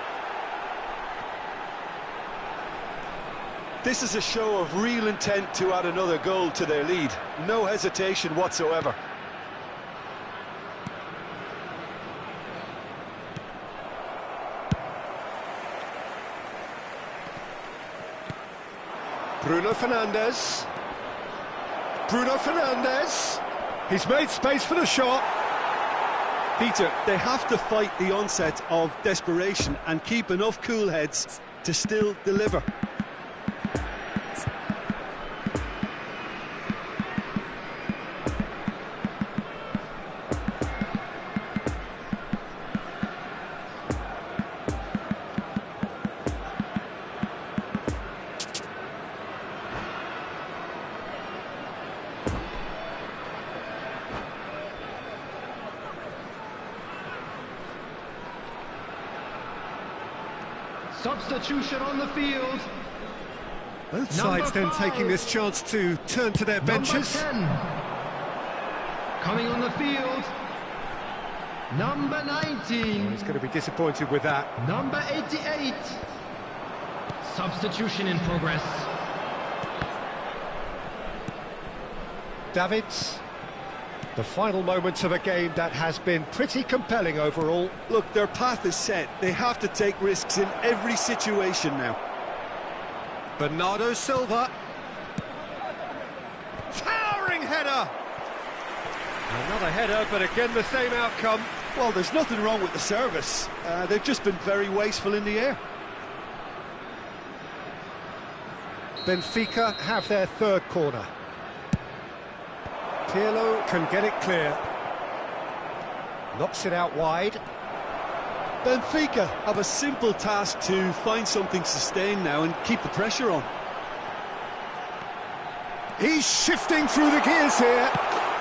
This is a show of real intent to add another goal to their lead. No hesitation whatsoever. Bruno Fernandes. Bruno Fernandes. He's made space for the shot. Peter, they have to fight the onset of desperation and keep enough cool heads to still deliver. Substitution on the field. Both sides then taking this chance to turn to their benches. Number 10. Coming on the field. Number 19. He's going to be disappointed with that. Number 88. Substitution in progress. Davids. The final moments of a game that has been pretty compelling overall. Look, their path is set. They have to take risks in every situation now. Bernardo Silva. Towering header! Another header, but again the same outcome. Well, there's nothing wrong with the service. They've just been very wasteful in the air. Benfica have their third corner. Pirlo can get it clear. Knocks it out wide. Benfica have a simple task to find something sustained now and keep the pressure on. He's shifting through the gears here.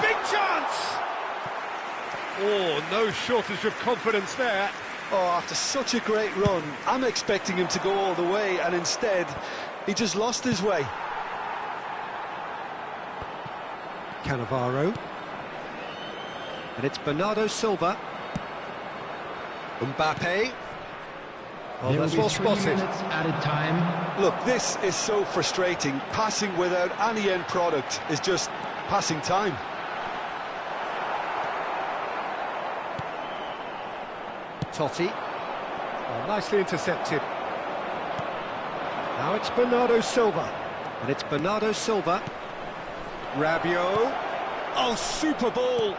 Big chance! Oh, no shortage of confidence there. Oh, after such a great run, I'm expecting him to go all the way, and instead, he just lost his way. Cannavaro. And it's Bernardo Silva. Mbappe. Oh, There that's will well be 3 spotted. minutes added time. Look, this is so frustrating. Passing without any end product is just passing time. Totti. Oh, nicely intercepted. Now it's Bernardo Silva. And it's Bernardo Silva. Rabiot. Oh, super ball.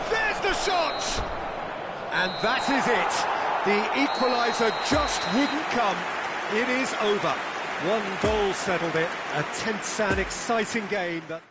There's the shot! And that is it. The equaliser just wouldn't come. It is over. One goal settled it. A tense and exciting game that...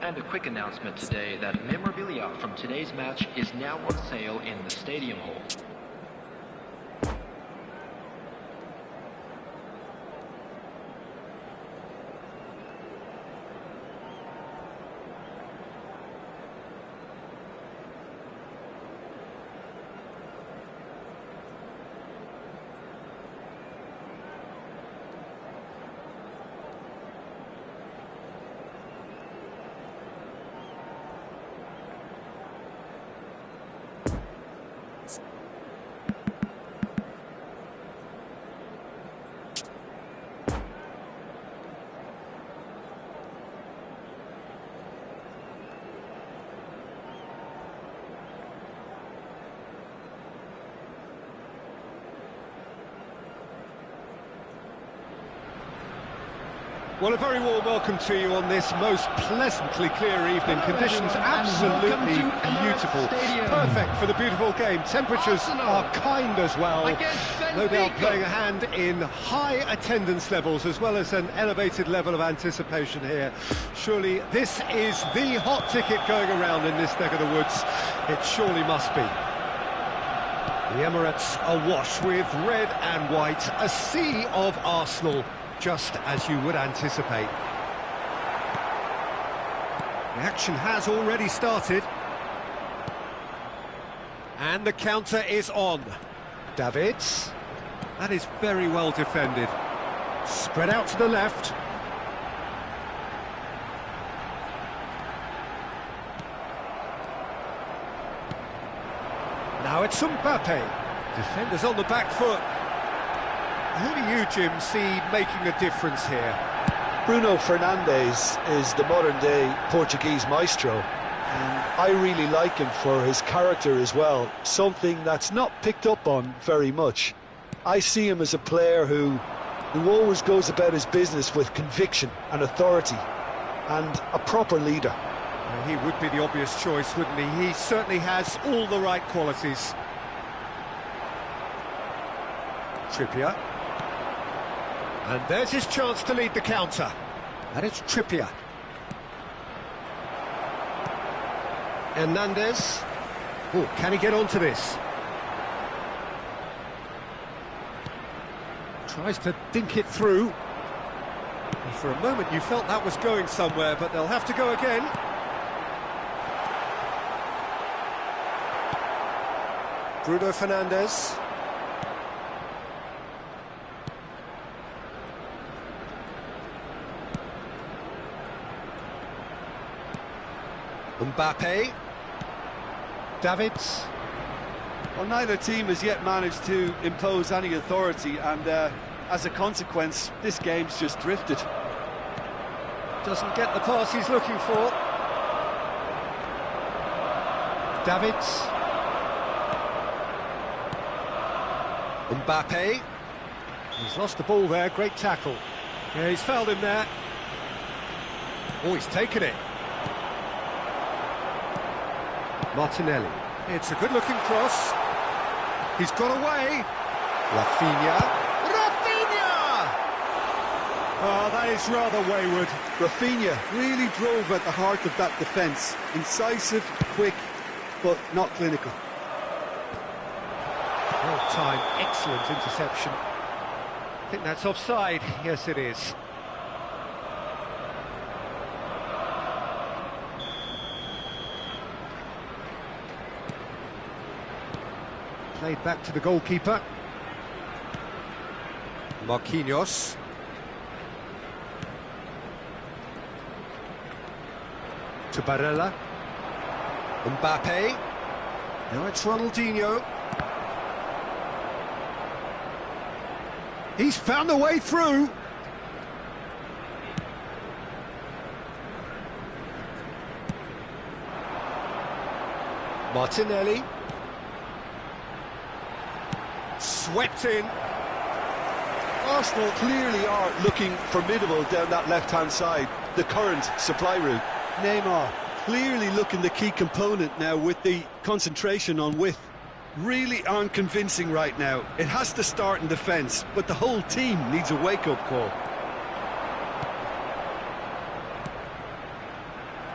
And a quick announcement today that memorabilia from today's match is now on sale in the stadium hall. Well, a very warm welcome to you on this most pleasantly clear evening. Conditions absolutely beautiful. Perfect for the beautiful game. Temperatures are kind as well. No doubt playing a hand in high attendance levels as well as an elevated level of anticipation here. Surely this is the hot ticket going around in this neck of the woods. It surely must be. The Emirates awash with red and white. A sea of Arsenal, just as you would anticipate. The action has already started. And the counter is on. Davids. That is very well defended. Spread out to the left. Now it's Mbappe. Defenders on the back foot. Who do you, Jim, see making a difference here? Bruno Fernandes is the modern-day Portuguese maestro. And I really like him for his character as well, something that's not picked up on very much. I see him as a player who always goes about his business with conviction and authority, and a proper leader. Well, he would be the obvious choice, wouldn't he? He certainly has all the right qualities. Trippier. And there's his chance to lead the counter. And it's Trippier. Hernandez. Oh, can he get onto this? Tries to dink it through. And for a moment you felt that was going somewhere, but they'll have to go again. Bruno Fernandes. Mbappe. Davids. Well, neither team has yet managed to impose any authority, and as a consequence, this game's just drifted. Doesn't get the pass he's looking for. Davids. Mbappe. He's lost the ball there, great tackle. Yeah, he's fouled him there. Oh, he's taken it. Martinelli. It's a good-looking cross. He's got away. Rafinha. Rafinha! Oh, that is rather wayward. Rafinha really drove at the heart of that defence. Incisive, quick, but not clinical. Well timed, excellent interception. I think that's offside. Yes, it is. Played back to the goalkeeper. Marquinhos. To Barella. Mbappe. Now it's Ronaldinho. He's found a way through. Martinelli. Swept in. Arsenal clearly are looking formidable down that left-hand side, the current supply route. Neymar clearly looking the key component now with the concentration on width. Really aren't convincing right now. It has to start in defence, but the whole team needs a wake-up call.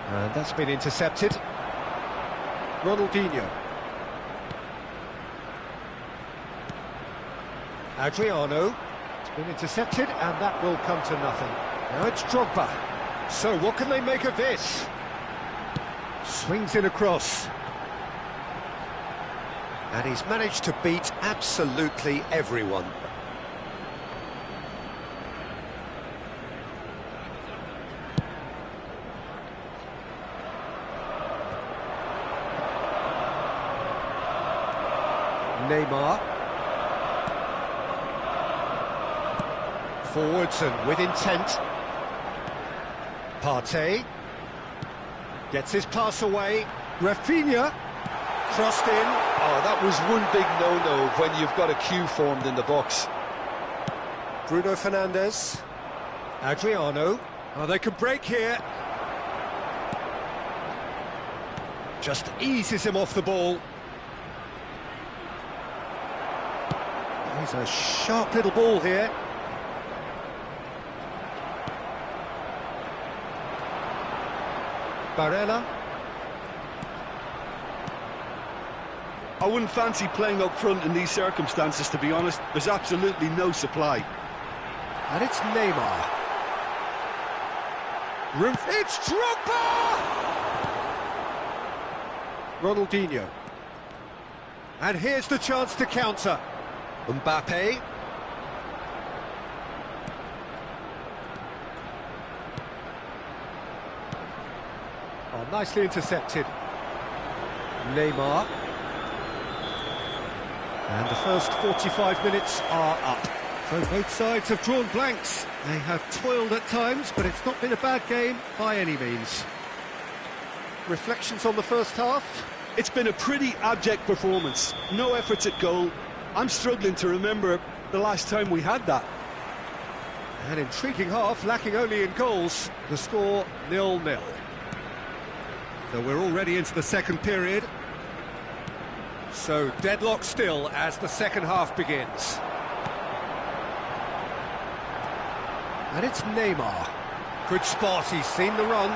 And that's been intercepted. Ronaldinho. Adriano. It's been intercepted, and that will come to nothing. Now it's Drogba. So what can they make of this? Swings in across. And he's managed to beat absolutely everyone. Neymar. Forwards and with intent. Partey. Gets his pass away. Rafinha. Crossed in. Oh, that was one big no-no when you've got a queue formed in the box. Bruno Fernandes. Adriano. Oh, they can break here. Just eases him off the ball. He's a sharp little ball here. Barella. I wouldn't fancy playing up front in these circumstances, to be honest. There's absolutely no supply. And it's Neymar. It's Drogba! Ronaldinho. And here's the chance to counter. Mbappe. Oh, nicely intercepted. Neymar. And the first 45 minutes are up. So both sides have drawn blanks. They have toiled at times, but it's not been a bad game by any means. Reflections on the first half? It's been a pretty abject performance. No efforts at goal. I'm struggling to remember the last time we had that. An intriguing half, lacking only in goals. The score 0-0. So we're already into the second period. So deadlock still as the second half begins. And it's Neymar. Good spot, he's seen the run.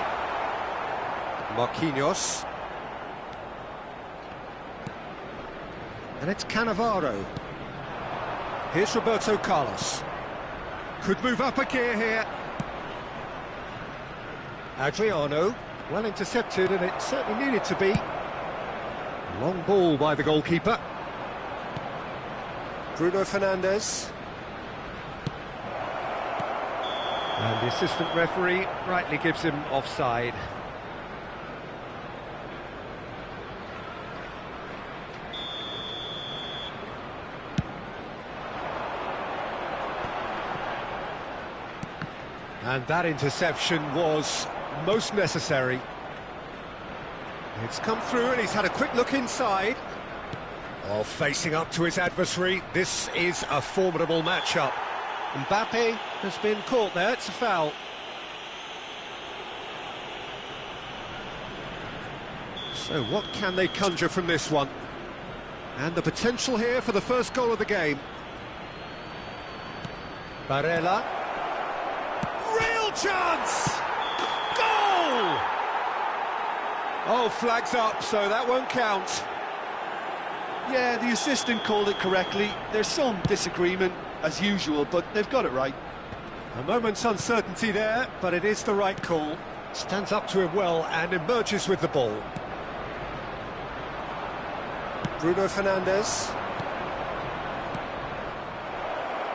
Marquinhos. And it's Cannavaro. Here's Roberto Carlos. Could move up a gear here. Adriano. Well intercepted, and it certainly needed to be. Long ball by the goalkeeper. Bruno Fernandes. And the assistant referee rightly gives him offside. And that interception was most necessary. It's come through and he's had a quick look inside. While facing up to his adversary, this is a formidable matchup. Mbappe has been caught there, it's a foul. So what can they conjure from this one? And the potential here for the first goal of the game. Barella. Real chance! Goal! Oh, flags up, so that won't count. Yeah, the assistant called it correctly. There's some disagreement, as usual, but they've got it right. A moment's uncertainty there, but it is the right call. Stands up to him well and emerges with the ball. Bruno Fernandes.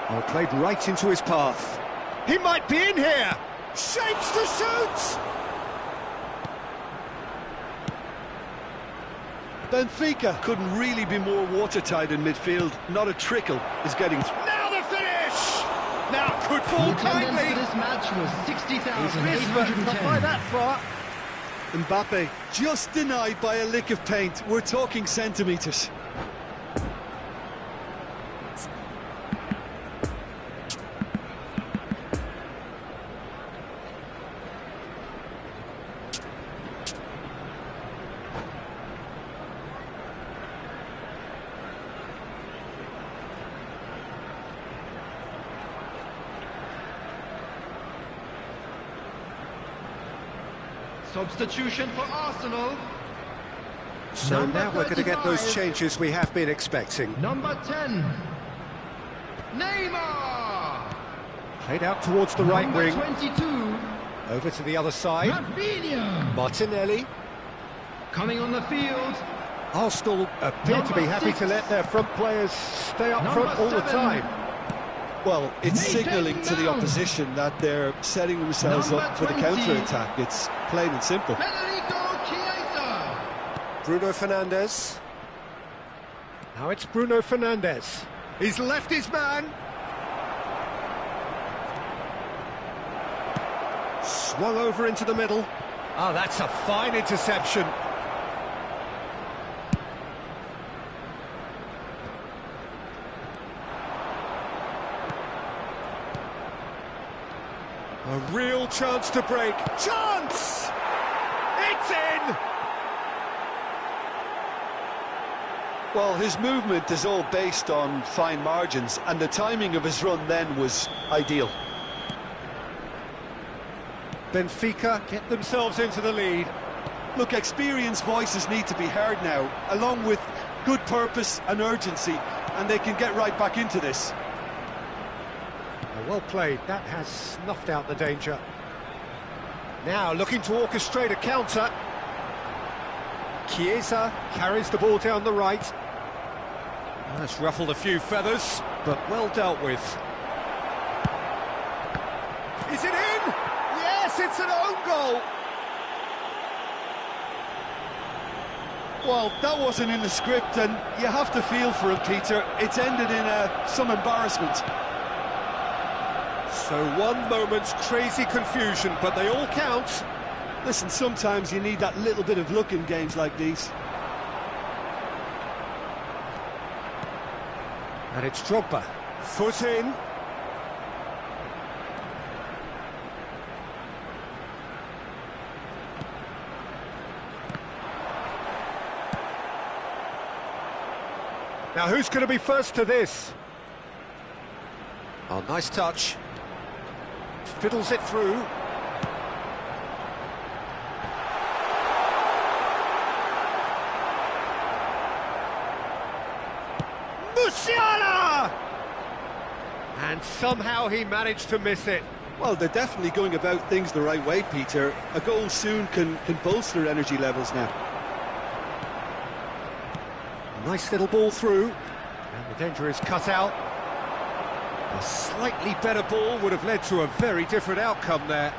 Oh, played right into his path. He might be in here! Shapes to shoot! Benfica couldn't really be more watertight in midfield. Not a trickle is getting through. Now the finish! Now could fall kindly! This match was He's missed, but not by 60,810. that far. Mbappe just denied by a lick of paint. We're talking centimetres. Substitution for Arsenal. So Number now we're going to get those 35. changes we have been expecting. Number 10, Neymar. Played out towards the right Number wing, 22, over to the other side. Rafinha. Martinelli. Coming on the field, Arsenal appear to be Number happy 6. to let their front players stay up Number front all the 7. time. Well, it's Mason signalling to the Mount. opposition that they're setting themselves Number up for the 20. counter-attack. It's plain and simple. Federico Chiesa. Bruno Fernandes. Now it's Bruno Fernandes. He's left his man. Swung over into the middle. Oh, that's a fine interception. A real chance to break. Chance! It's in! Well, his movement is all based on fine margins, and the timing of his run then was ideal. Benfica get themselves into the lead. Look, experienced voices need to be heard now, along with good purpose and urgency, and they can get right back into this. Well played, that has snuffed out the danger. Now looking to orchestrate a counter. Chiesa carries the ball down the right. That's ruffled a few feathers, but well dealt with. Is it in? Yes, it's an own goal! Well, that wasn't in the script, and you have to feel for him, Peter. It's ended in some embarrassment. So one moment's crazy confusion, but they all count. Listen, sometimes you need that little bit of luck in games like these. And it's Drogba. Foot in. Now who's going to be first to this? Oh, nice touch. Fiddles it through. Musiala! And somehow he managed to miss it. Well, they're definitely going about things the right way, Peter. A goal soon can bolster energy levels now. Nice little ball through. And the danger is cut out. A slightly better ball would have led to a very different outcome there.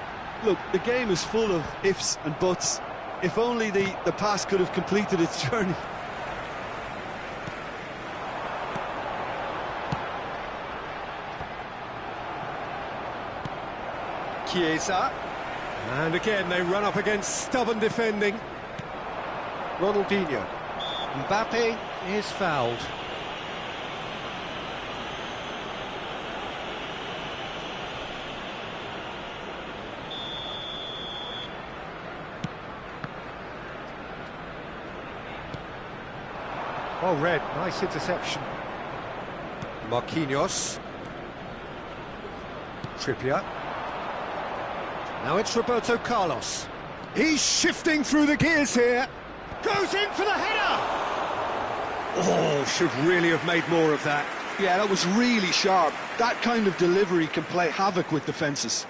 Look, the game is full of ifs and buts. If only the pass could have completed its journey. Chiesa. And again, they run up against stubborn defending. Ronaldinho. Mbappe is fouled. Well read, nice interception. Marquinhos. Trippier. Now it's Roberto Carlos. He's shifting through the gears here. Goes in for the header! Oh, should really have made more of that. Yeah, that was really sharp. That kind of delivery can play havoc with defences.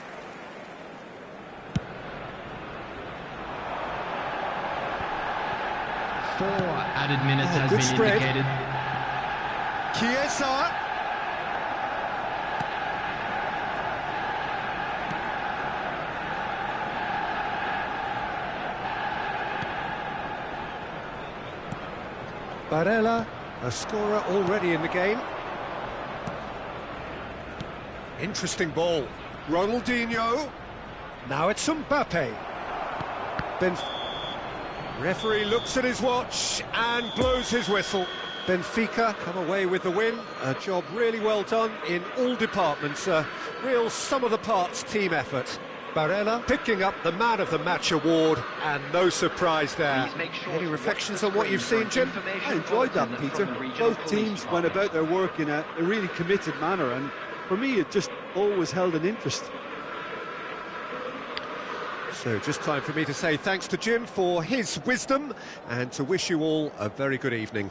Four added minutes has good been spread. indicated. Chiesa. Barella, a scorer already in the game. Interesting ball. Ronaldinho. Now it's Mbappe. Referee looks at his watch and blows his whistle. Benfica come away with the win. A job really well done in all departments. A real sum-of-the-parts team effort. Barella picking up the Man of the Match award, and no surprise there. Please make sure Any to reflections watch on the what you've screen seen, for Jim? information I enjoyed that, bulletin Peter. from the regional Both police teams went about their work in a really committed manner, and for me it just always held an interest. So just time for me to say thanks to Jim for his wisdom and to wish you all a very good evening.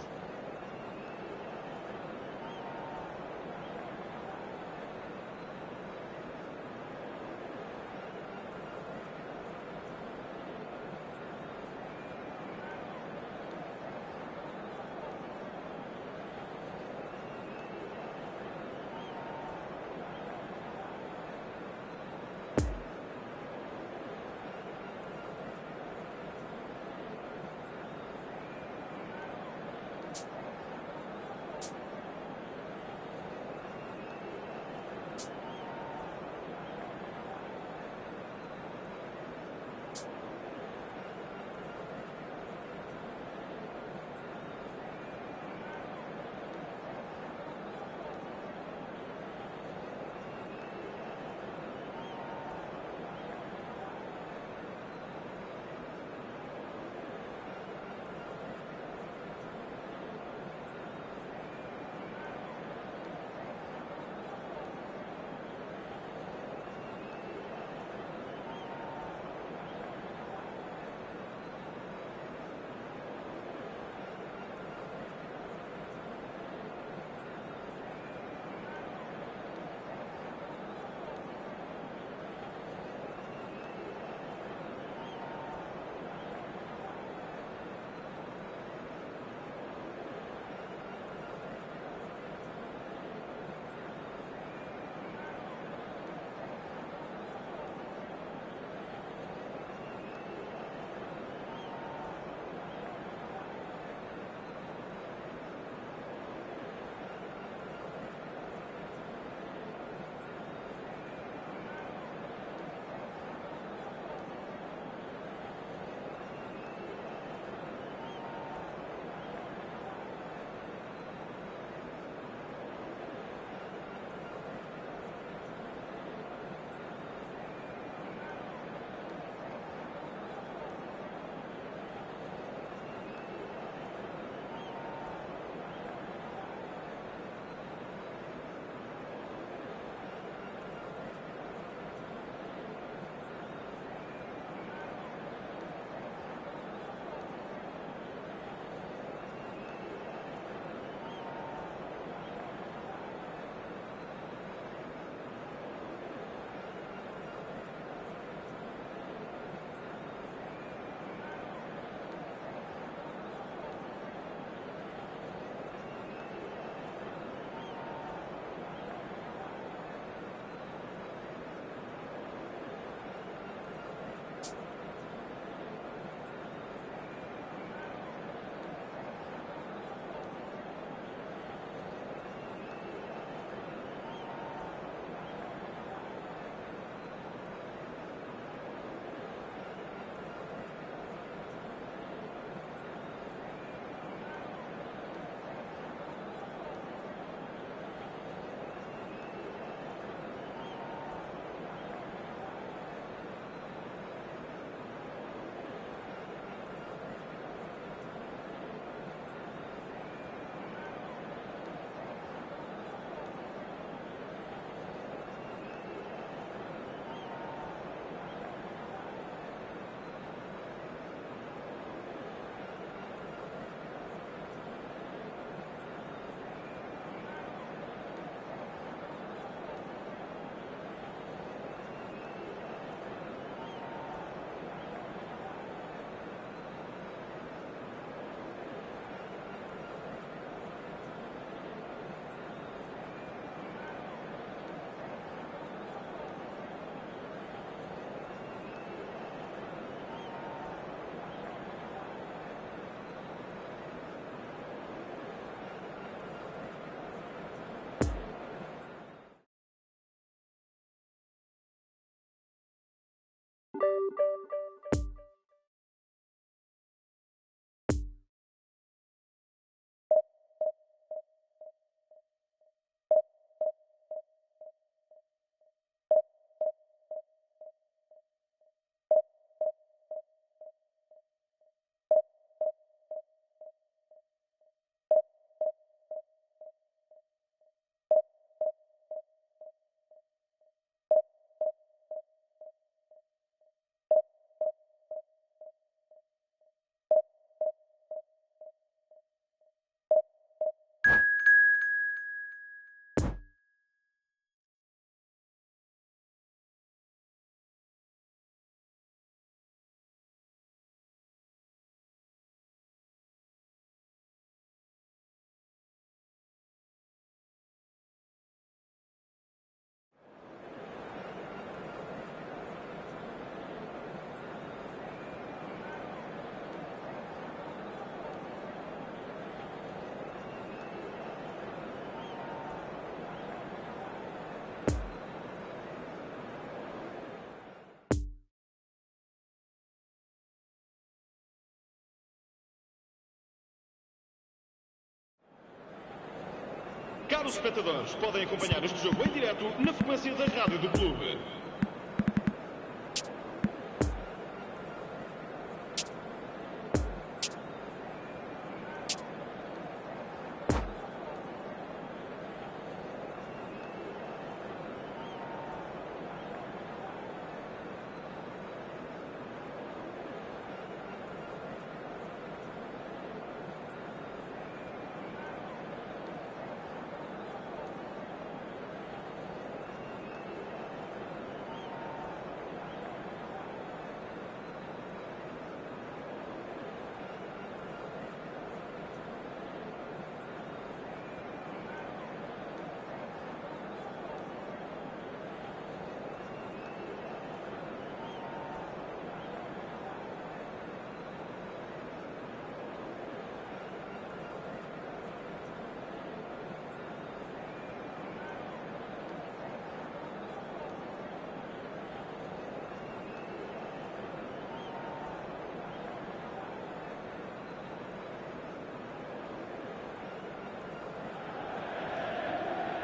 Caros espectadores, podem acompanhar este jogo em direto na frequência da rádio do clube.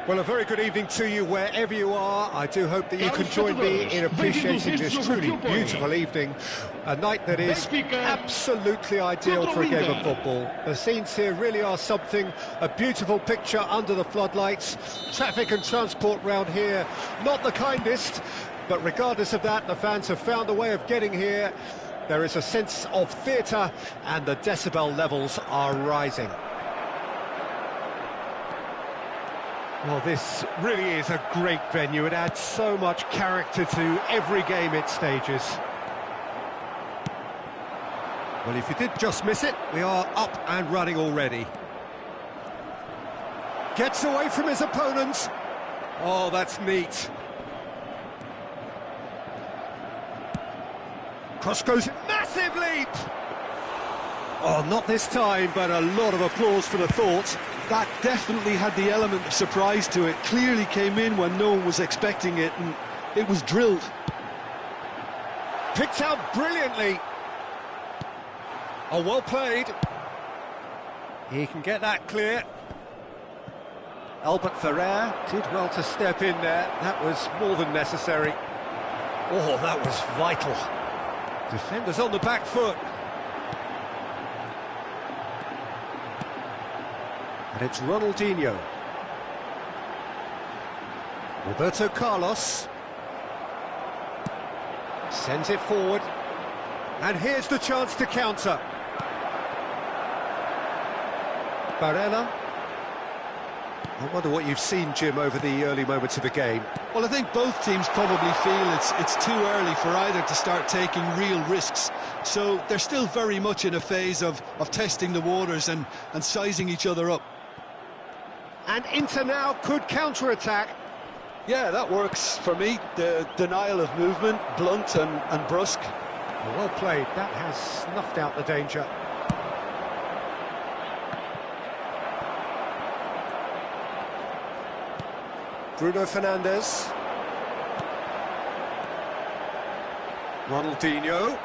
Well, a very good evening to you wherever you are. I do hope that you can join me in appreciating this truly beautiful evening. A night that is absolutely ideal for a game of football. The scenes here really are something, a beautiful picture under the floodlights. Traffic and transport round here, not the kindest, but regardless of that, the fans have found a way of getting here. There is a sense of theatre and the decibel levels are rising. Well, this really is a great venue. It adds so much character to every game it stages. Well, if you did just miss it, we are up and running already. Gets away from his opponents. Oh, that's neat. Cross goes, massive leap! Oh, not this time, but a lot of applause for the thought. That definitely had the element of surprise to it. Clearly came in when no one was expecting it, and it was drilled. Picked out brilliantly. Oh, well played. He can get that clear. Albert Ferrer did well to step in there. That was more than necessary. Oh, that was vital. Defenders on the back foot. And it's Ronaldinho. Roberto Carlos. Sends it forward. And here's the chance to counter. Barella. I wonder what you've seen, Jim, over the early moments of the game. Well, I think both teams probably feel it's too early for either to start taking real risks. So they're still very much in a phase of testing the waters and sizing each other up. And Inter now could counter-attack. Yeah, that works for me. The denial of movement, blunt and brusque. Well played. That has snuffed out the danger. Bruno Fernandes. Ronaldinho.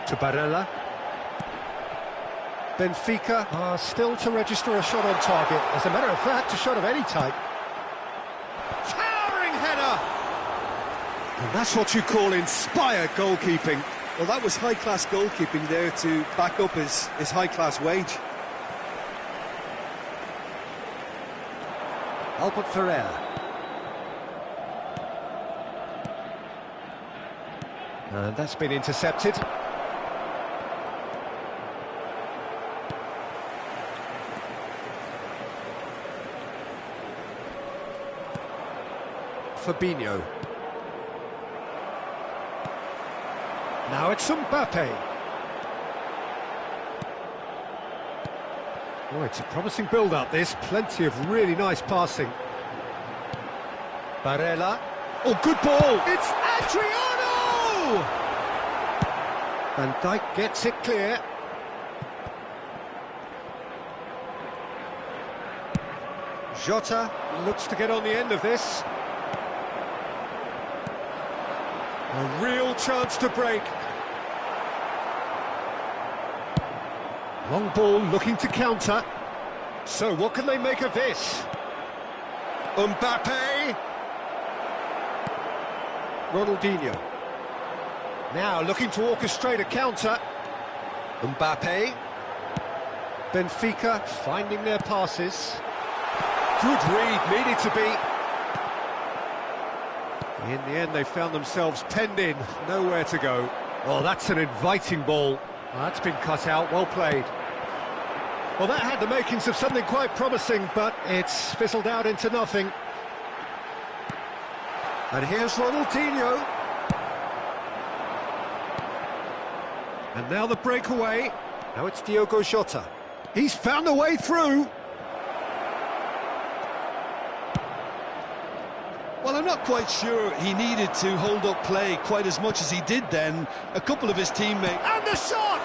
To Barella. Benfica are still to register a shot on target. As a matter of fact, a shot of any type. Towering header! And that's what you call inspired goalkeeping. Well, that was high-class goalkeeping there to back up his high-class wage. Albert Ferrer. And that's been intercepted. Fabinho. Now it's Mbappe. Oh, it's a promising build-up, this. Plenty of really nice passing. Barella. Oh, good ball! It's Adriano! Van Dijk gets it clear. Jota looks to get on the end of this. A real chance to break. Long ball looking to counter. So what can they make of this? Mbappe. Ronaldinho. Now looking to orchestrate a counter. Mbappe. Benfica finding their passes. Good read, needed to be. In the end, they found themselves penned in, nowhere to go. Oh, that's an inviting ball. Well, that's been cut out, well played. Well, that had the makings of something quite promising, but it's fizzled out into nothing. And here's Ronaldinho. And now the breakaway. Now it's Diogo Jota. He's found a way through. Well, I'm not quite sure he needed to hold up play quite as much as he did then. A couple of his teammates... And the shot!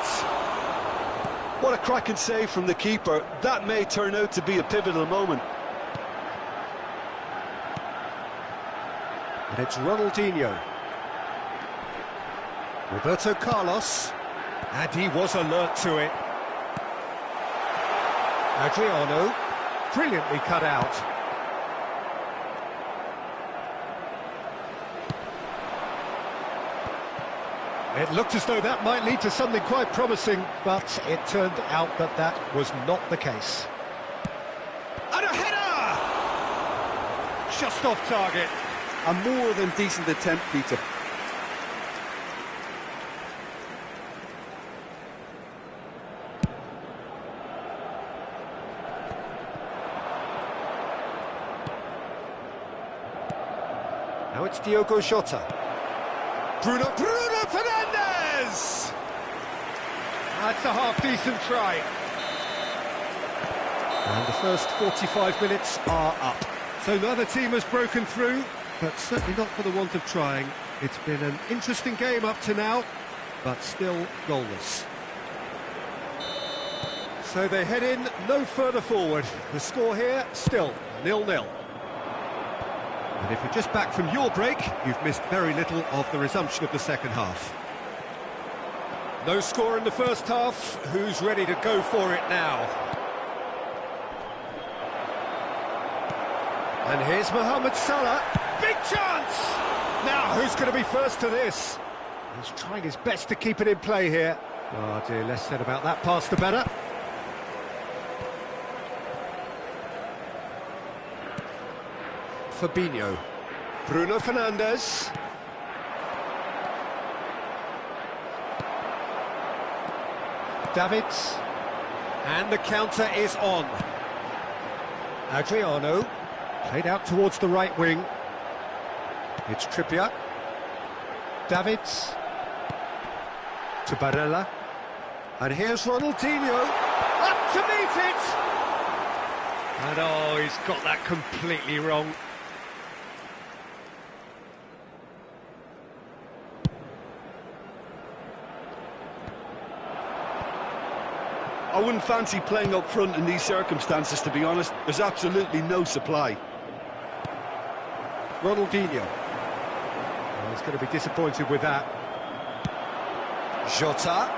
What a cracking save from the keeper. That may turn out to be a pivotal moment. And it's Ronaldinho. Roberto Carlos. And he was alert to it. Adriano. Brilliantly cut out. It looked as though that might lead to something quite promising, but it turned out that that was not the case. And a header! Just off target. A more than decent attempt, Peter. Now it's Diogo Jota. Bruno Fernandes! That's a half-decent try. And the first 45 minutes are up. So neither team has broken through, but certainly not for the want of trying. It's been an interesting game up to now, but still goalless. So they head in no further forward. The score here, still 0-0. And if you're just back from your break, you've missed very little of the resumption of the second half. No score in the first half. Who's ready to go for it now? And here's Mohamed Salah. Big chance! Now, who's going to be first to this? He's trying his best to keep it in play here. Oh dear, less said about that pass the better. Fabinho. Bruno Fernandes. Davids. And the counter is on. Adriano. Played out towards the right wing. It's Trippier. Davids. To Barella. And here's Ronaldinho. Up to meet it! And oh, he's got that completely wrong. I wouldn't fancy playing up front in these circumstances, to be honest. There's absolutely no supply. Ronaldinho. Well, he's going to be disappointed with that. Jota.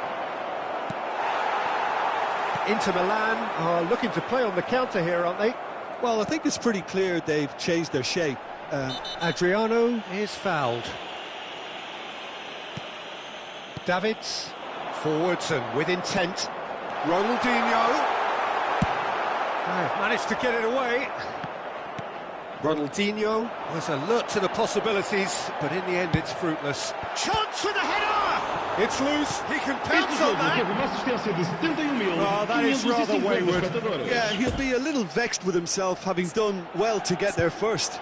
Inter Milan are looking to play on the counter here, aren't they? Well, I think it's pretty clear they've changed their shape. Adriano is fouled. Davids. Forwards and with intent. Ronaldinho. They've managed to get it away. Ronaldinho was alert to the possibilities, but in the end it's fruitless. Chance for the header! It's loose, he can pounce on that! Oh, that is rather wayward. Yeah, he'll be a little vexed with himself, having done well to get there first.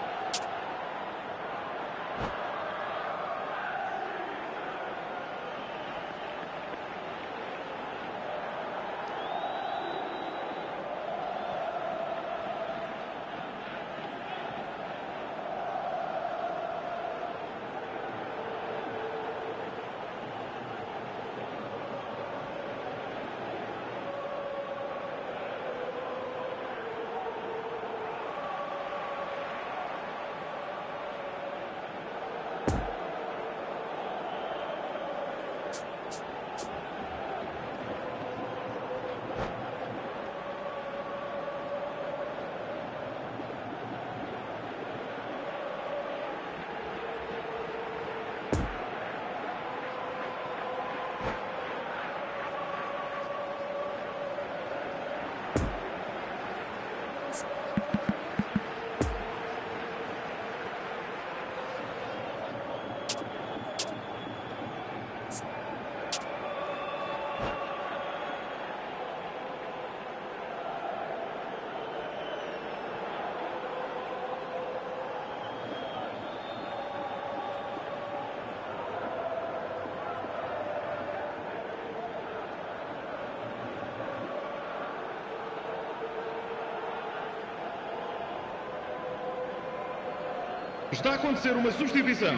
Está a acontecer uma substituição.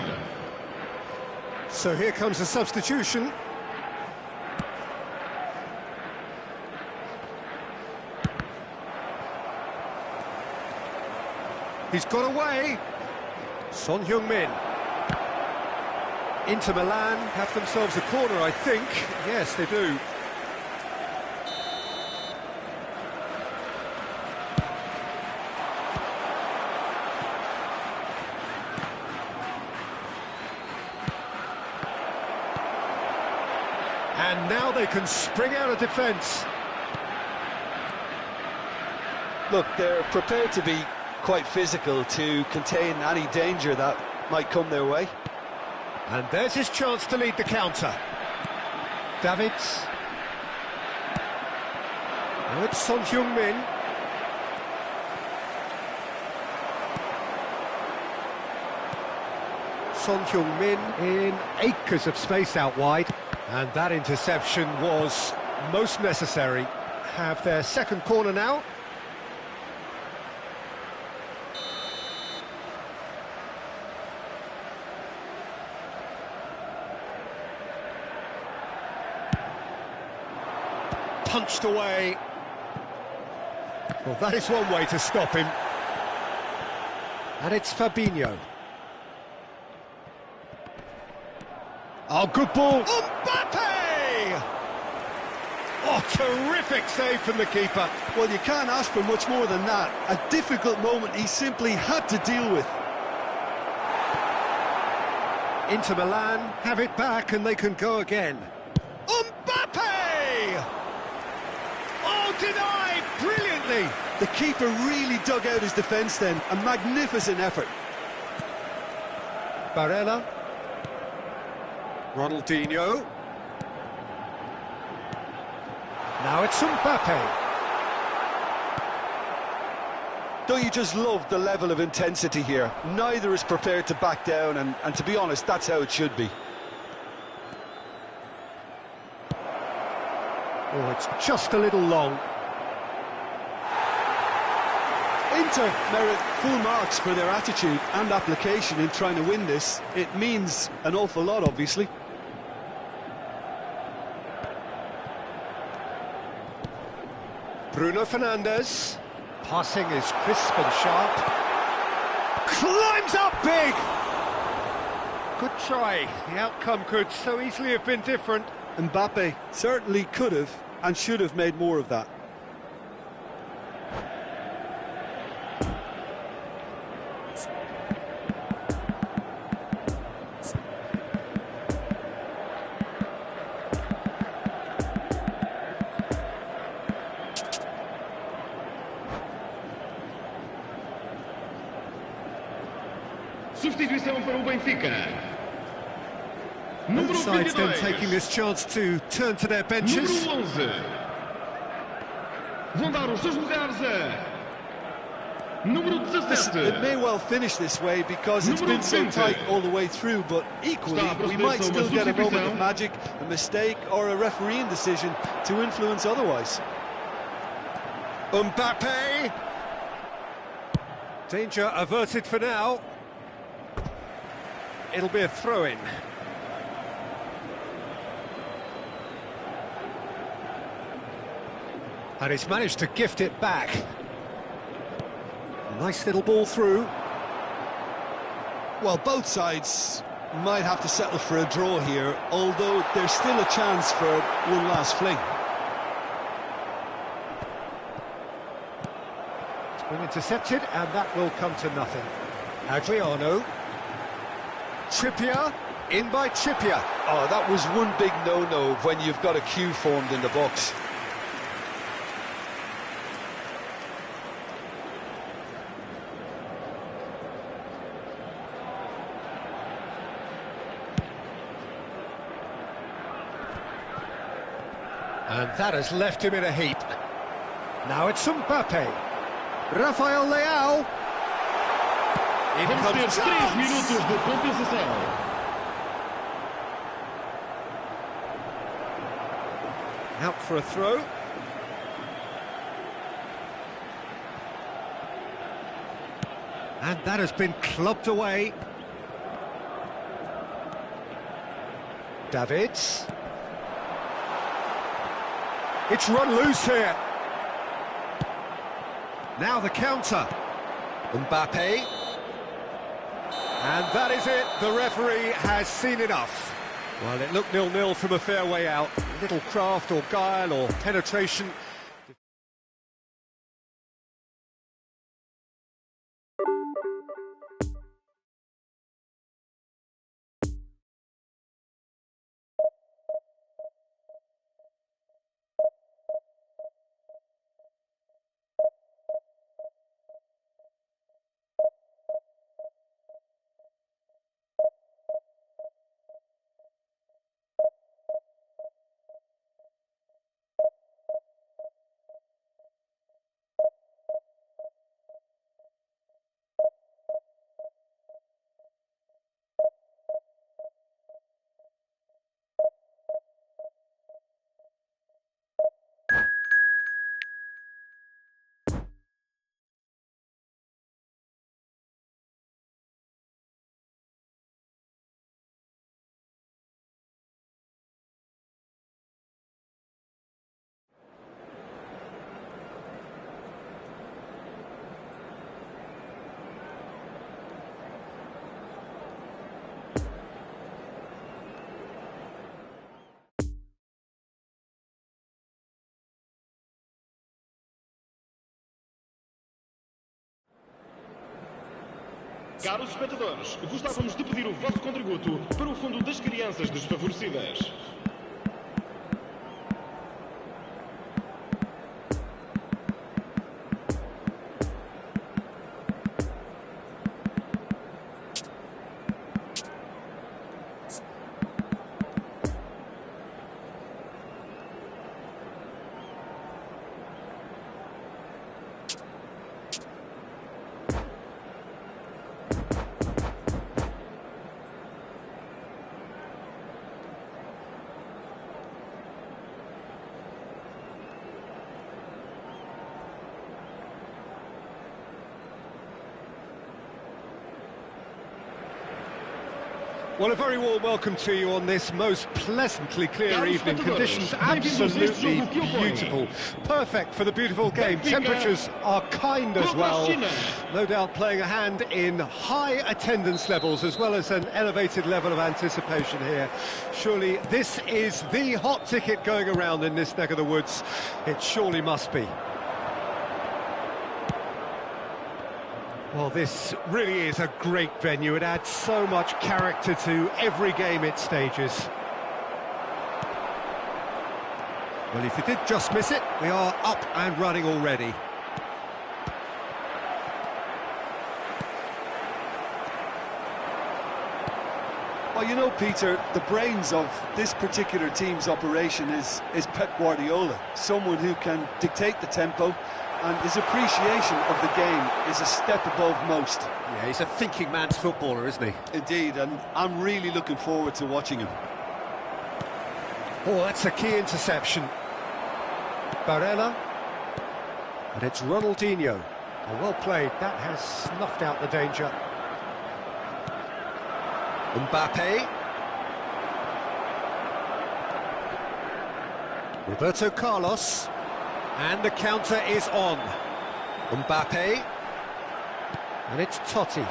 So here comes a substitution. He's got away. Son Heung-min. Inter Milan have themselves a corner, I think. Yes, they do. And now they can spring out of defence. Look, they're prepared to be quite physical to contain any danger that might come their way. And there's his chance to lead the counter. Davids. Now it's Son Heung-min. Son Heung-min in acres of space out wide. And that interception was most necessary. Have their second corner now. Punched away. Well, that is one way to stop him. And it's Fabinho. Oh, good ball. Mbappe! Oh, terrific save from the keeper. Well, you can't ask for much more than that. A difficult moment he simply had to deal with. Inter Milan have it back and they can go again. Mbappe! Oh, denied brilliantly. The keeper really dug out his defence then. A magnificent effort. Barella. Ronaldinho. Now it's Mbappe. Don't you just love the level of intensity here? Neither is prepared to back down, and to be honest, that's how it should be. Oh, it's just a little long. Inter merit full marks for their attitude and application in trying to win this. It means an awful lot, obviously. Bruno Fernandes. Passing is crisp and sharp. Climbs up big! Good try. The outcome could so easily have been different. Mbappe certainly could have and should have made more of that. Substituição para o Benfica. Both Número sides then 22. taking this chance to turn to their benches. Número 11. Vão dar os seus lugares a número 17. It may well finish this way because it's been so tight all the way through, but equally we might still get a moment of magic, a mistake or a refereeing decision to influence otherwise. Mbappe. Danger averted for now. It'll be a throw-in. And he's managed to gift it back. Nice little ball through. Well, both sides might have to settle for a draw here, although there's still a chance for one last fling. It's been intercepted, and that will come to nothing. Adriano. Trippier, in by Trippier. Oh, that was one big no-no when you've got a queue formed in the box. And that has left him in a heap. Now it's Mbappe. Rafael Leao. In Vamos ter comes 3 chance. minutos de compensação. Out for a throw. And that has been clubbed away. Davids. It's run loose here. Now the counter. Mbappe. And that is it. The referee has seen enough. Well, it looked 0-0 from a fair way out. Little craft or guile or penetration. Caros espectadores, gostávamos de pedir o vosso contributo para o Fundo das Crianças Desfavorecidas. Well, a very warm welcome to you on this most pleasantly clear evening. Conditions absolutely beautiful. Perfect for the beautiful game. Temperatures are kind as well. No doubt playing a hand in high attendance levels as well as an elevated level of anticipation here. Surely this is the hot ticket going around in this neck of the woods. It surely must be. Well, this really is a great venue. It adds so much character to every game it stages. Well, if you did just miss it, we are up and running already. Well, you know, Peter, the brains of this particular team's operation is Pep Guardiola, someone who can dictate the tempo, and his appreciation of the game is a step above most. Yeah, he's a thinking man's footballer, isn't he? Indeed, and I'm really looking forward to watching him. Oh, that's a key interception. Barella. And it's Ronaldinho. Oh, well played. That has snuffed out the danger. Mbappe. Roberto Carlos. And the counter is on. Mbappe. And it's Totti.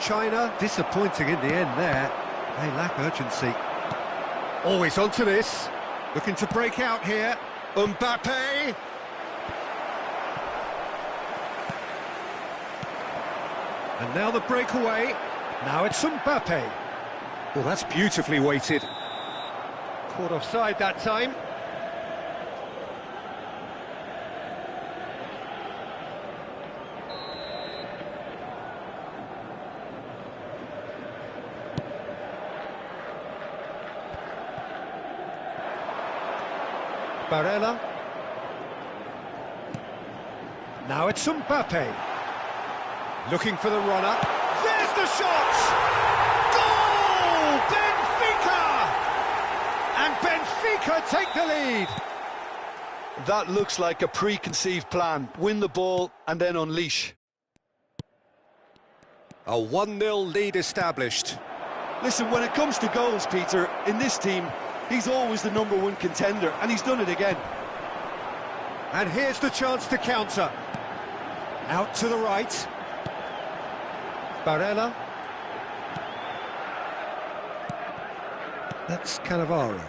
China disappointing in the end there. They lack urgency. Always onto this. Looking to break out here. Mbappe. And now the breakaway. Now it's Mbappe. Well, that's beautifully weighted. Caught offside that time. Barella. Now it's Mbappe. Looking for the runner. There's the shot! Goal! Benfica! could take the lead. That looks like a preconceived plan. Win the ball and then unleash. A 1-0 lead established. Listen, when it comes to goals, Peter, in this team, he's always the #1 contender, and he's done it again. And here's the chance to counter. Out to the right. Barella. That's Cannavaro.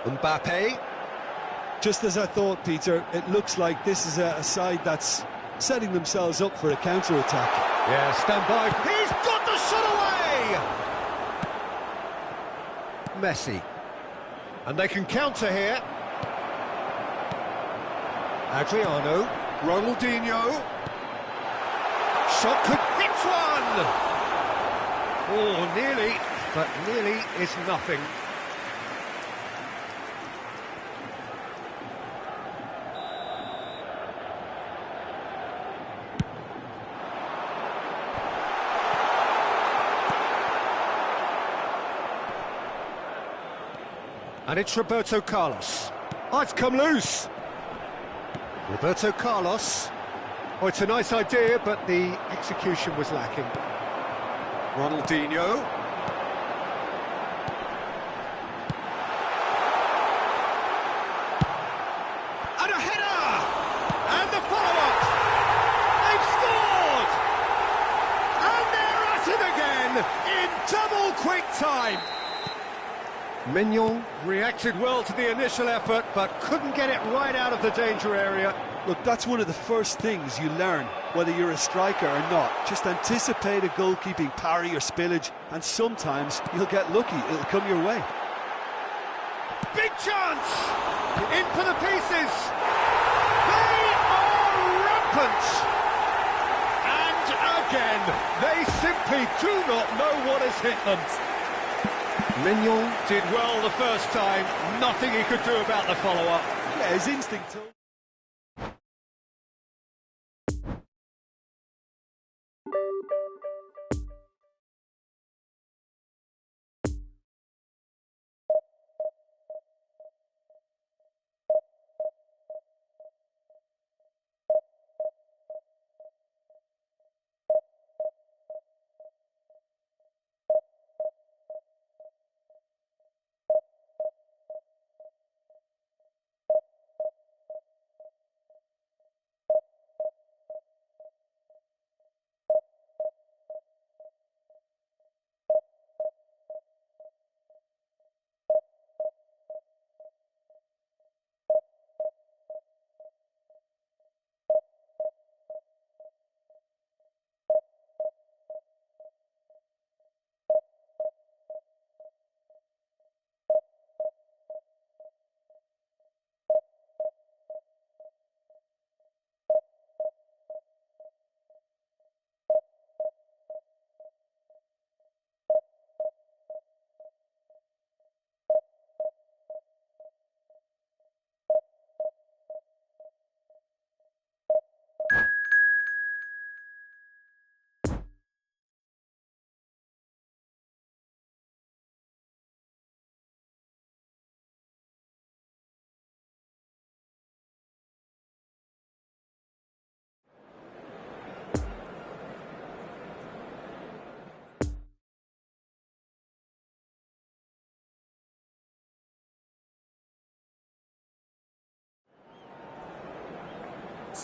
Mbappe. Just as I thought, Peter, it looks like this is a side that's setting themselves up for a counter-attack. Yeah, stand by. He's got the shot away! Messi. And they can counter here. Adriano. Ronaldinho. Shot could hit one! Oh, nearly, but nearly is nothing. And it's Roberto Carlos. Oh, it's come loose. Roberto Carlos. Oh, it's a nice idea, but the execution was lacking. Ronaldinho. And a header! And the follow-up! They've scored! And they're at it again in double quick time. Mignon reacted well to the initial effort, but couldn't get it right out of the danger area. Look, that's one of the first things you learn, whether you're a striker or not. Just anticipate a goalkeeping parry or spillage, and sometimes you'll get lucky. It'll come your way. Big chance! In for the pieces! They are rampant! And again, they simply do not know what has hit them. Mignon did well the first time, nothing he could do about the follow-up. Yeah, his instinct told.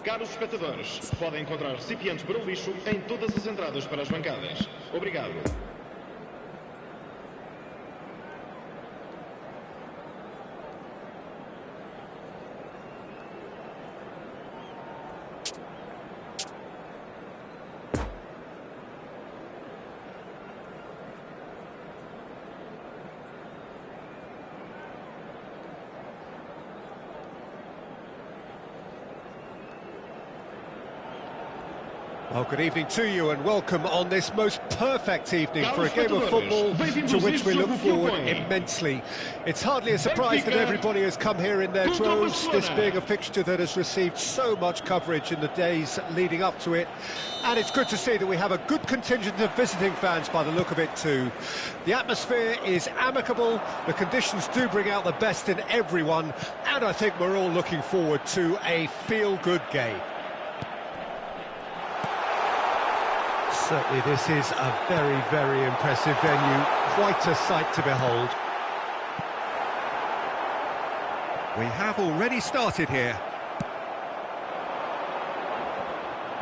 Caros espectadores, podem encontrar recipientes para o lixo em todas as entradas para as bancadas. Obrigado. Oh, good evening to you and welcome on this most perfect evening for a game of football to which we look forward immensely. It's hardly a surprise that everybody has come here in their droves, this being a fixture that has received so much coverage in the days leading up to it. And it's good to see that we have a good contingent of visiting fans by the look of it too. The atmosphere is amicable, the conditions do bring out the best in everyone, and I think we're all looking forward to a feel-good game. Certainly this is a very, very impressive venue, quite a sight to behold. We have already started here.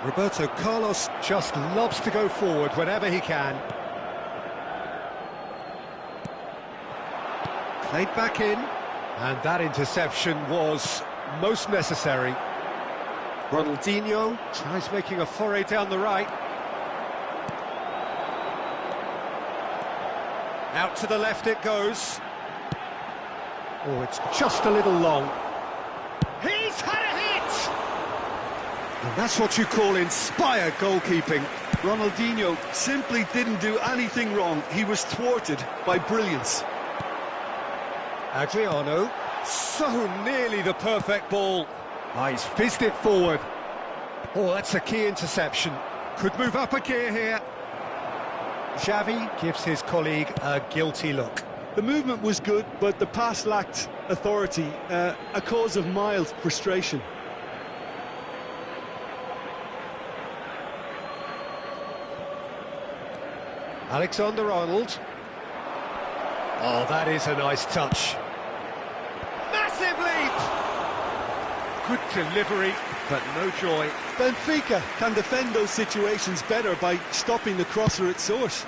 Roberto Carlos just loves to go forward whenever he can. Played back in, and that interception was most necessary. Ronaldinho tries making a foray down the right. Out to the left it goes. Oh, it's just a little long. He's had a hit! And that's what you call inspired goalkeeping. Ronaldinho simply didn't do anything wrong. He was thwarted by brilliance. Adriano, so nearly the perfect ball. Oh, he's fizzed it forward. Oh, that's a key interception. Could move up a gear here. Xavi gives his colleague a guilty look. The movement was good, but the pass lacked authority, a cause of mild frustration. Alexander-Arnold. Oh, that is a nice touch. Massive leap! Good delivery, but no joy. Benfica can defend those situations better by stopping the crosser at source.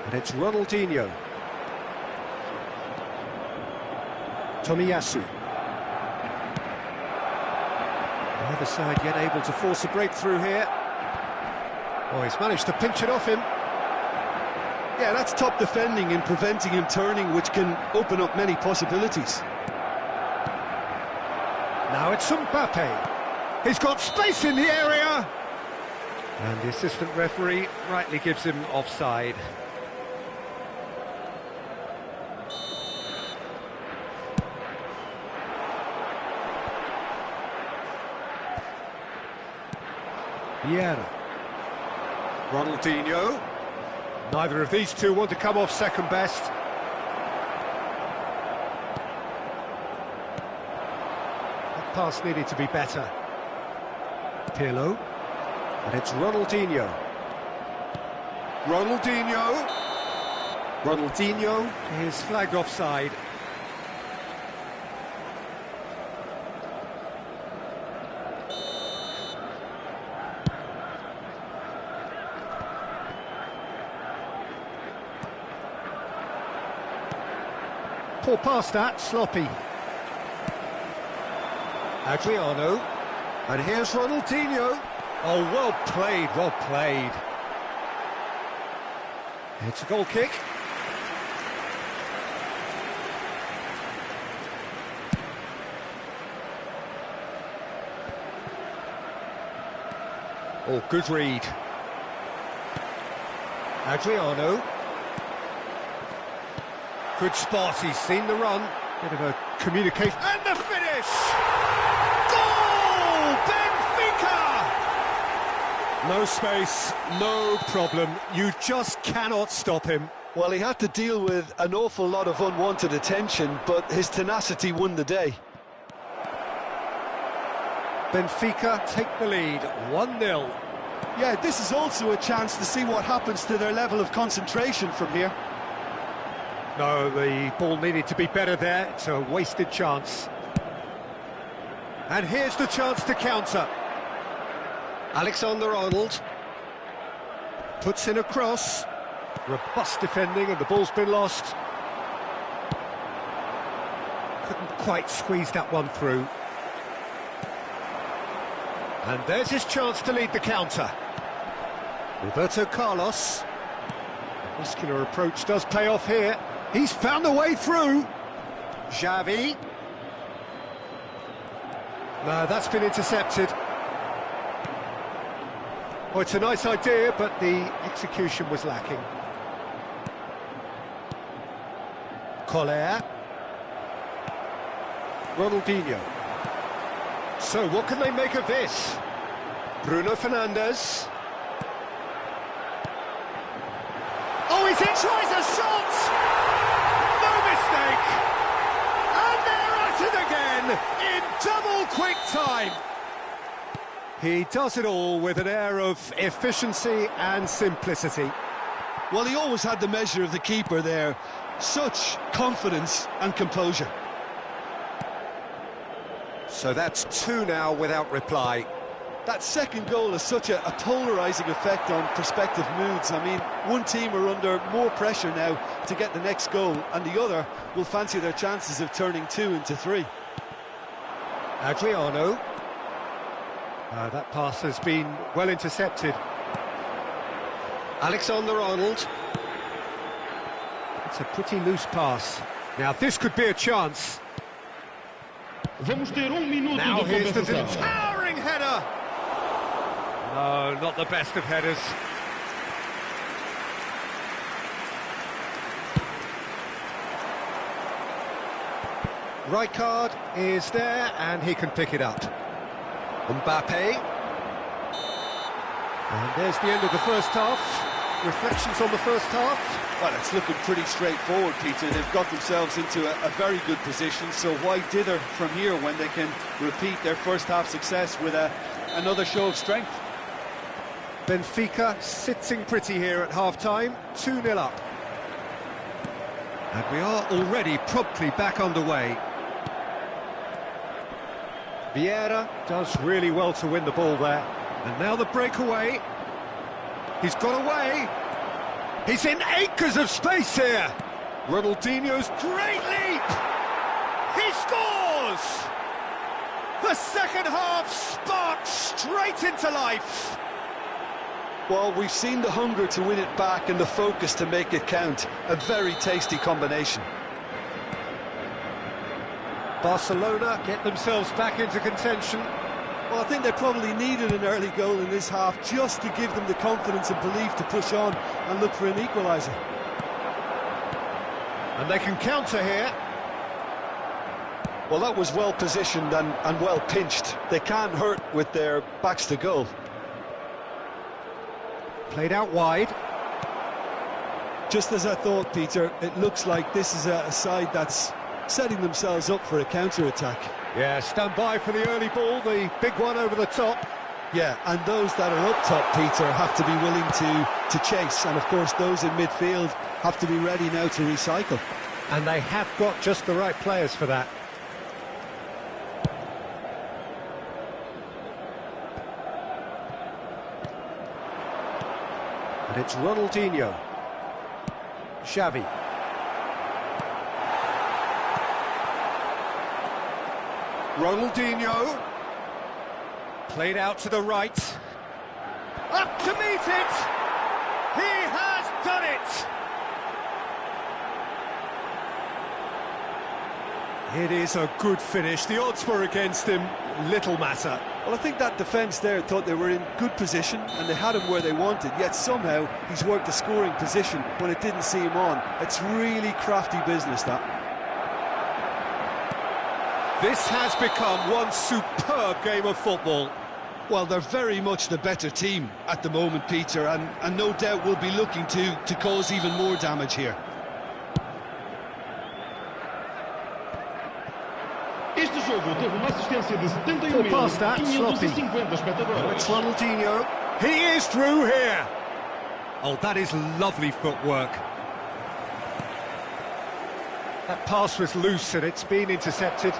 And it's Ronaldinho. Tomiyasu. Neither side yet able to force a breakthrough here. Oh, he's managed to pinch it off him. Yeah, that's top defending and preventing him turning, which can open up many possibilities. Now it's Mbappe. He's got space in the area. And the assistant referee rightly gives him offside. Vieira. Ronaldinho. Neither of these two want to come off second best. That pass needed to be better. Pirlo. And it's Ronaldinho. Ronaldinho is flagged offside. Poor pass that, sloppy. Adriano. And here's Ronaldinho. Oh, well played, well played. It's a goal kick. Oh, good read. Adriano. Good spot, he's seen the run. Bit of a communication. And the finish! Goal! Benfica! No space, no problem. You just cannot stop him. Well, he had to deal with an awful lot of unwanted attention, but his tenacity won the day. Benfica take the lead, 1-0. Yeah, this is also a chance to see what happens to their level of concentration from here. No, the ball needed to be better there. It's a wasted chance. And here's the chance to counter. Alexander-Arnold puts in a cross. Robust defending, and the ball's been lost. Couldn't quite squeeze that one through. And there's his chance to lead the counter. Roberto Carlos. The muscular approach does pay off here. He's found a way through. Xavi. No, that's been intercepted. Well, it's a nice idea, but the execution was lacking. Collier. Ronaldinho. So, what can they make of this? Bruno Fernandes. Oh, he's in, tries a shot! No mistake! And they're at it again, in double quick time! He does it all with an air of efficiency and simplicity. Well, he always had the measure of the keeper there. Such confidence and composure. So that's 2 now without reply. That second goal has such a polarising effect on prospective moods. I mean, one team are under more pressure now to get the next goal, and the other will fancy their chances of turning 2 into 3. Adriano. That pass has been well intercepted. Alexander-Arnold. It's a pretty loose pass. Now this could be a chance. Vamos ter minuto Now de here's the compensação. towering header. No, not the best of headers. Rijkaard is there and he can pick it up. Mbappe. And there's the end of the first half. Reflections on the first half? Well, it's looking pretty straightforward, Peter. They've got themselves into a very good position, so why dither from here when they can repeat their first half success with another show of strength? Benfica sitting pretty here at half-time, 2-0 up. And we are already promptly back underway. Vieira does really well to win the ball there. And now the breakaway. He's got away. He's in acres of space here. Ronaldinho's great leap. He scores! The second half sparks straight into life. Well, we've seen the hunger to win it back and the focus to make it count. A very tasty combination. Barcelona get themselves back into contention. Well, I think they probably needed an early goal in this half just to give them the confidence and belief to push on and look for an equaliser. And they can counter here. Well, that was well positioned and well pinched. They can't hurt with their backs to goal. Played out wide. Just as I thought, Peter, it looks like this is a side that's setting themselves up for a counter-attack. Yeah, stand by for the early ball, the big one over the top. Yeah, and those that are up top, Peter, have to be willing to chase. And, of course, those in midfield have to be ready now to recycle. And they have got just the right players for that. And it's Ronaldinho. Xavi. Ronaldinho. Played out to the right. Up to meet it! He has done it! It is a good finish. The odds were against him. Little matter. Well, I think that defence there thought they were in good position and they had him where they wanted, yet somehow he's worked a scoring position when it didn't see him on. It's really crafty business, that. This has become one superb game of football. Well, they're very much the better team at the moment, Peter, and no doubt will be looking to cause even more damage here. Este jogo teve uma assistência de Full past that, sloppy. 71.550 espectadores. It's Ronaldinho. He is through here. Oh, that is lovely footwork. That pass was loose and it's been intercepted.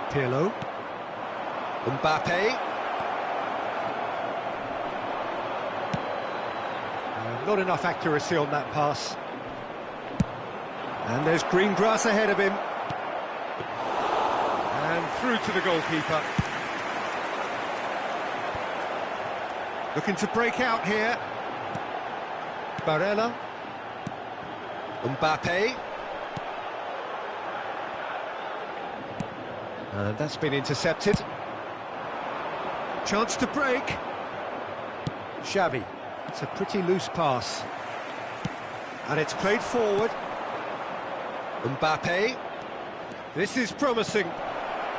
Pirlo. Mbappe. Not enough accuracy on that pass. And there's green grass ahead of him. And through to the goalkeeper. Looking to break out here. Barella. Mbappe. And that's been intercepted. Chance to break. Xavi. It's a pretty loose pass. And it's played forward. Mbappe. This is promising.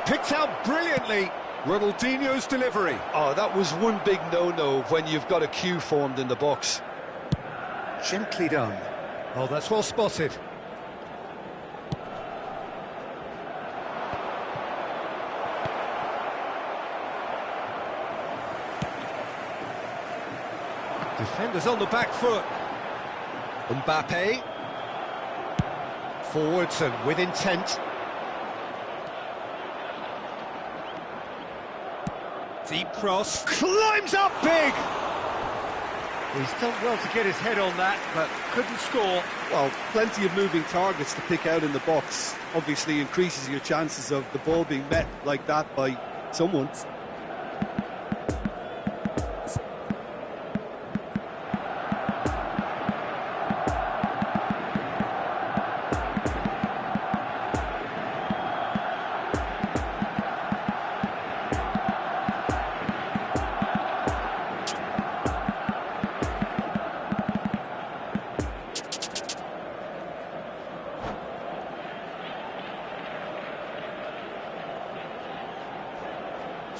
Picked out brilliantly. Ronaldinho's delivery. Oh, that was one big no-no when you've got a queue formed in the box. Gently done. Oh, that's well spotted. Defenders on the back foot. Mbappe. Forwards and with intent. Deep cross. Climbs up big! He's done well to get his head on that, but couldn't score. Well, plenty of moving targets to pick out in the box. Obviously increases your chances of the ball being met like that by someone.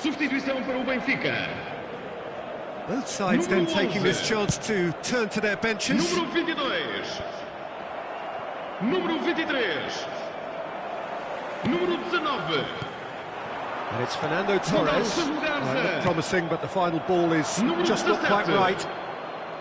Substituição para o Benfica. Both sides then taking this chance to turn to their benches. Número 22. Número 23. Número 19. And it's Fernando Torres. Looked promising, but the final ball is just not quite right.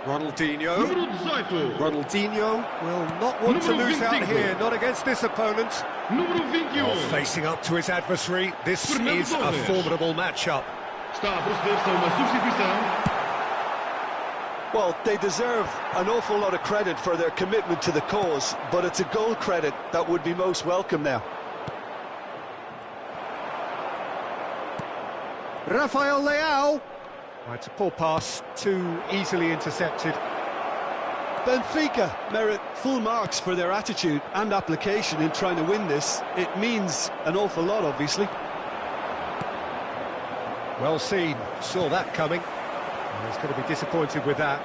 Ronaldinho. Número 18. Ronaldinho will not want to lose out here, not against this opponent. Número 21. Facing up to his adversary, this is a formidable matchup. Está a proceder-se a uma substituição. Well, they deserve an awful lot of credit for their commitment to the cause, but it's a goal credit that would be most welcome now. Rafael Leao. It's a poor pass, too easily intercepted. Benfica merit full marks for their attitude and application in trying to win this. It means an awful lot, obviously. Well seen, saw that coming. He's going to be disappointed with that.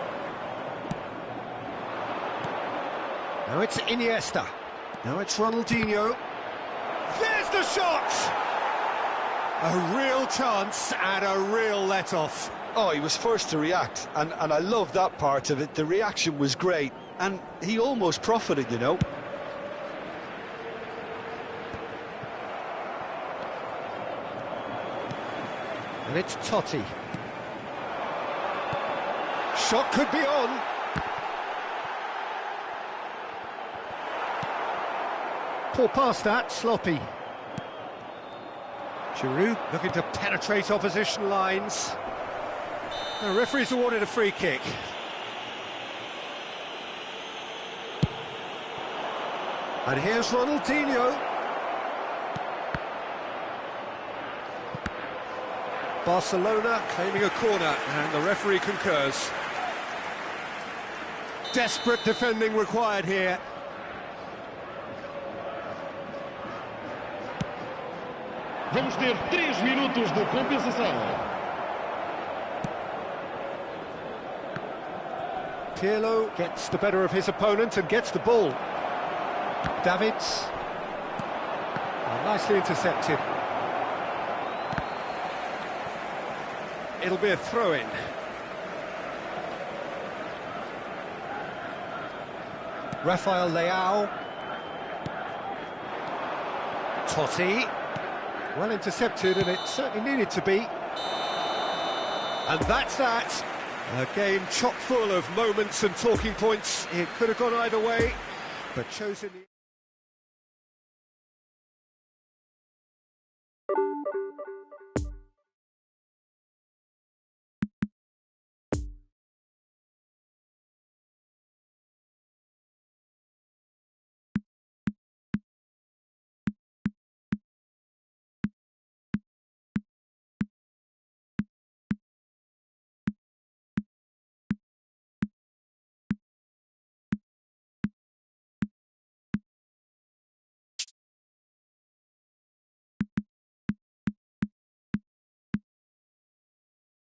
Now it's Iniesta. Now it's Ronaldinho. There's the shot! A real chance and a real let-off. Oh, he was first to react, and I love that part of it. The reaction was great, and he almost profited, you know. And it's Totti. Shot could be on. Poor pass that, sloppy. Giroud looking to penetrate opposition lines. The referee's awarded a free kick. And here's Ronaldinho. Barcelona claiming a corner, and the referee concurs. Desperate defending required here. Vamos ter 3 minutos de compensação. Pirlo gets the better of his opponent and gets the ball. Davids. Nicely intercepted. It'll be a throw-in. Rafael Leao. Totti. Well intercepted, and it certainly needed to be. And that's that. A game chock full of moments and talking points. It could have gone either way, but chosen...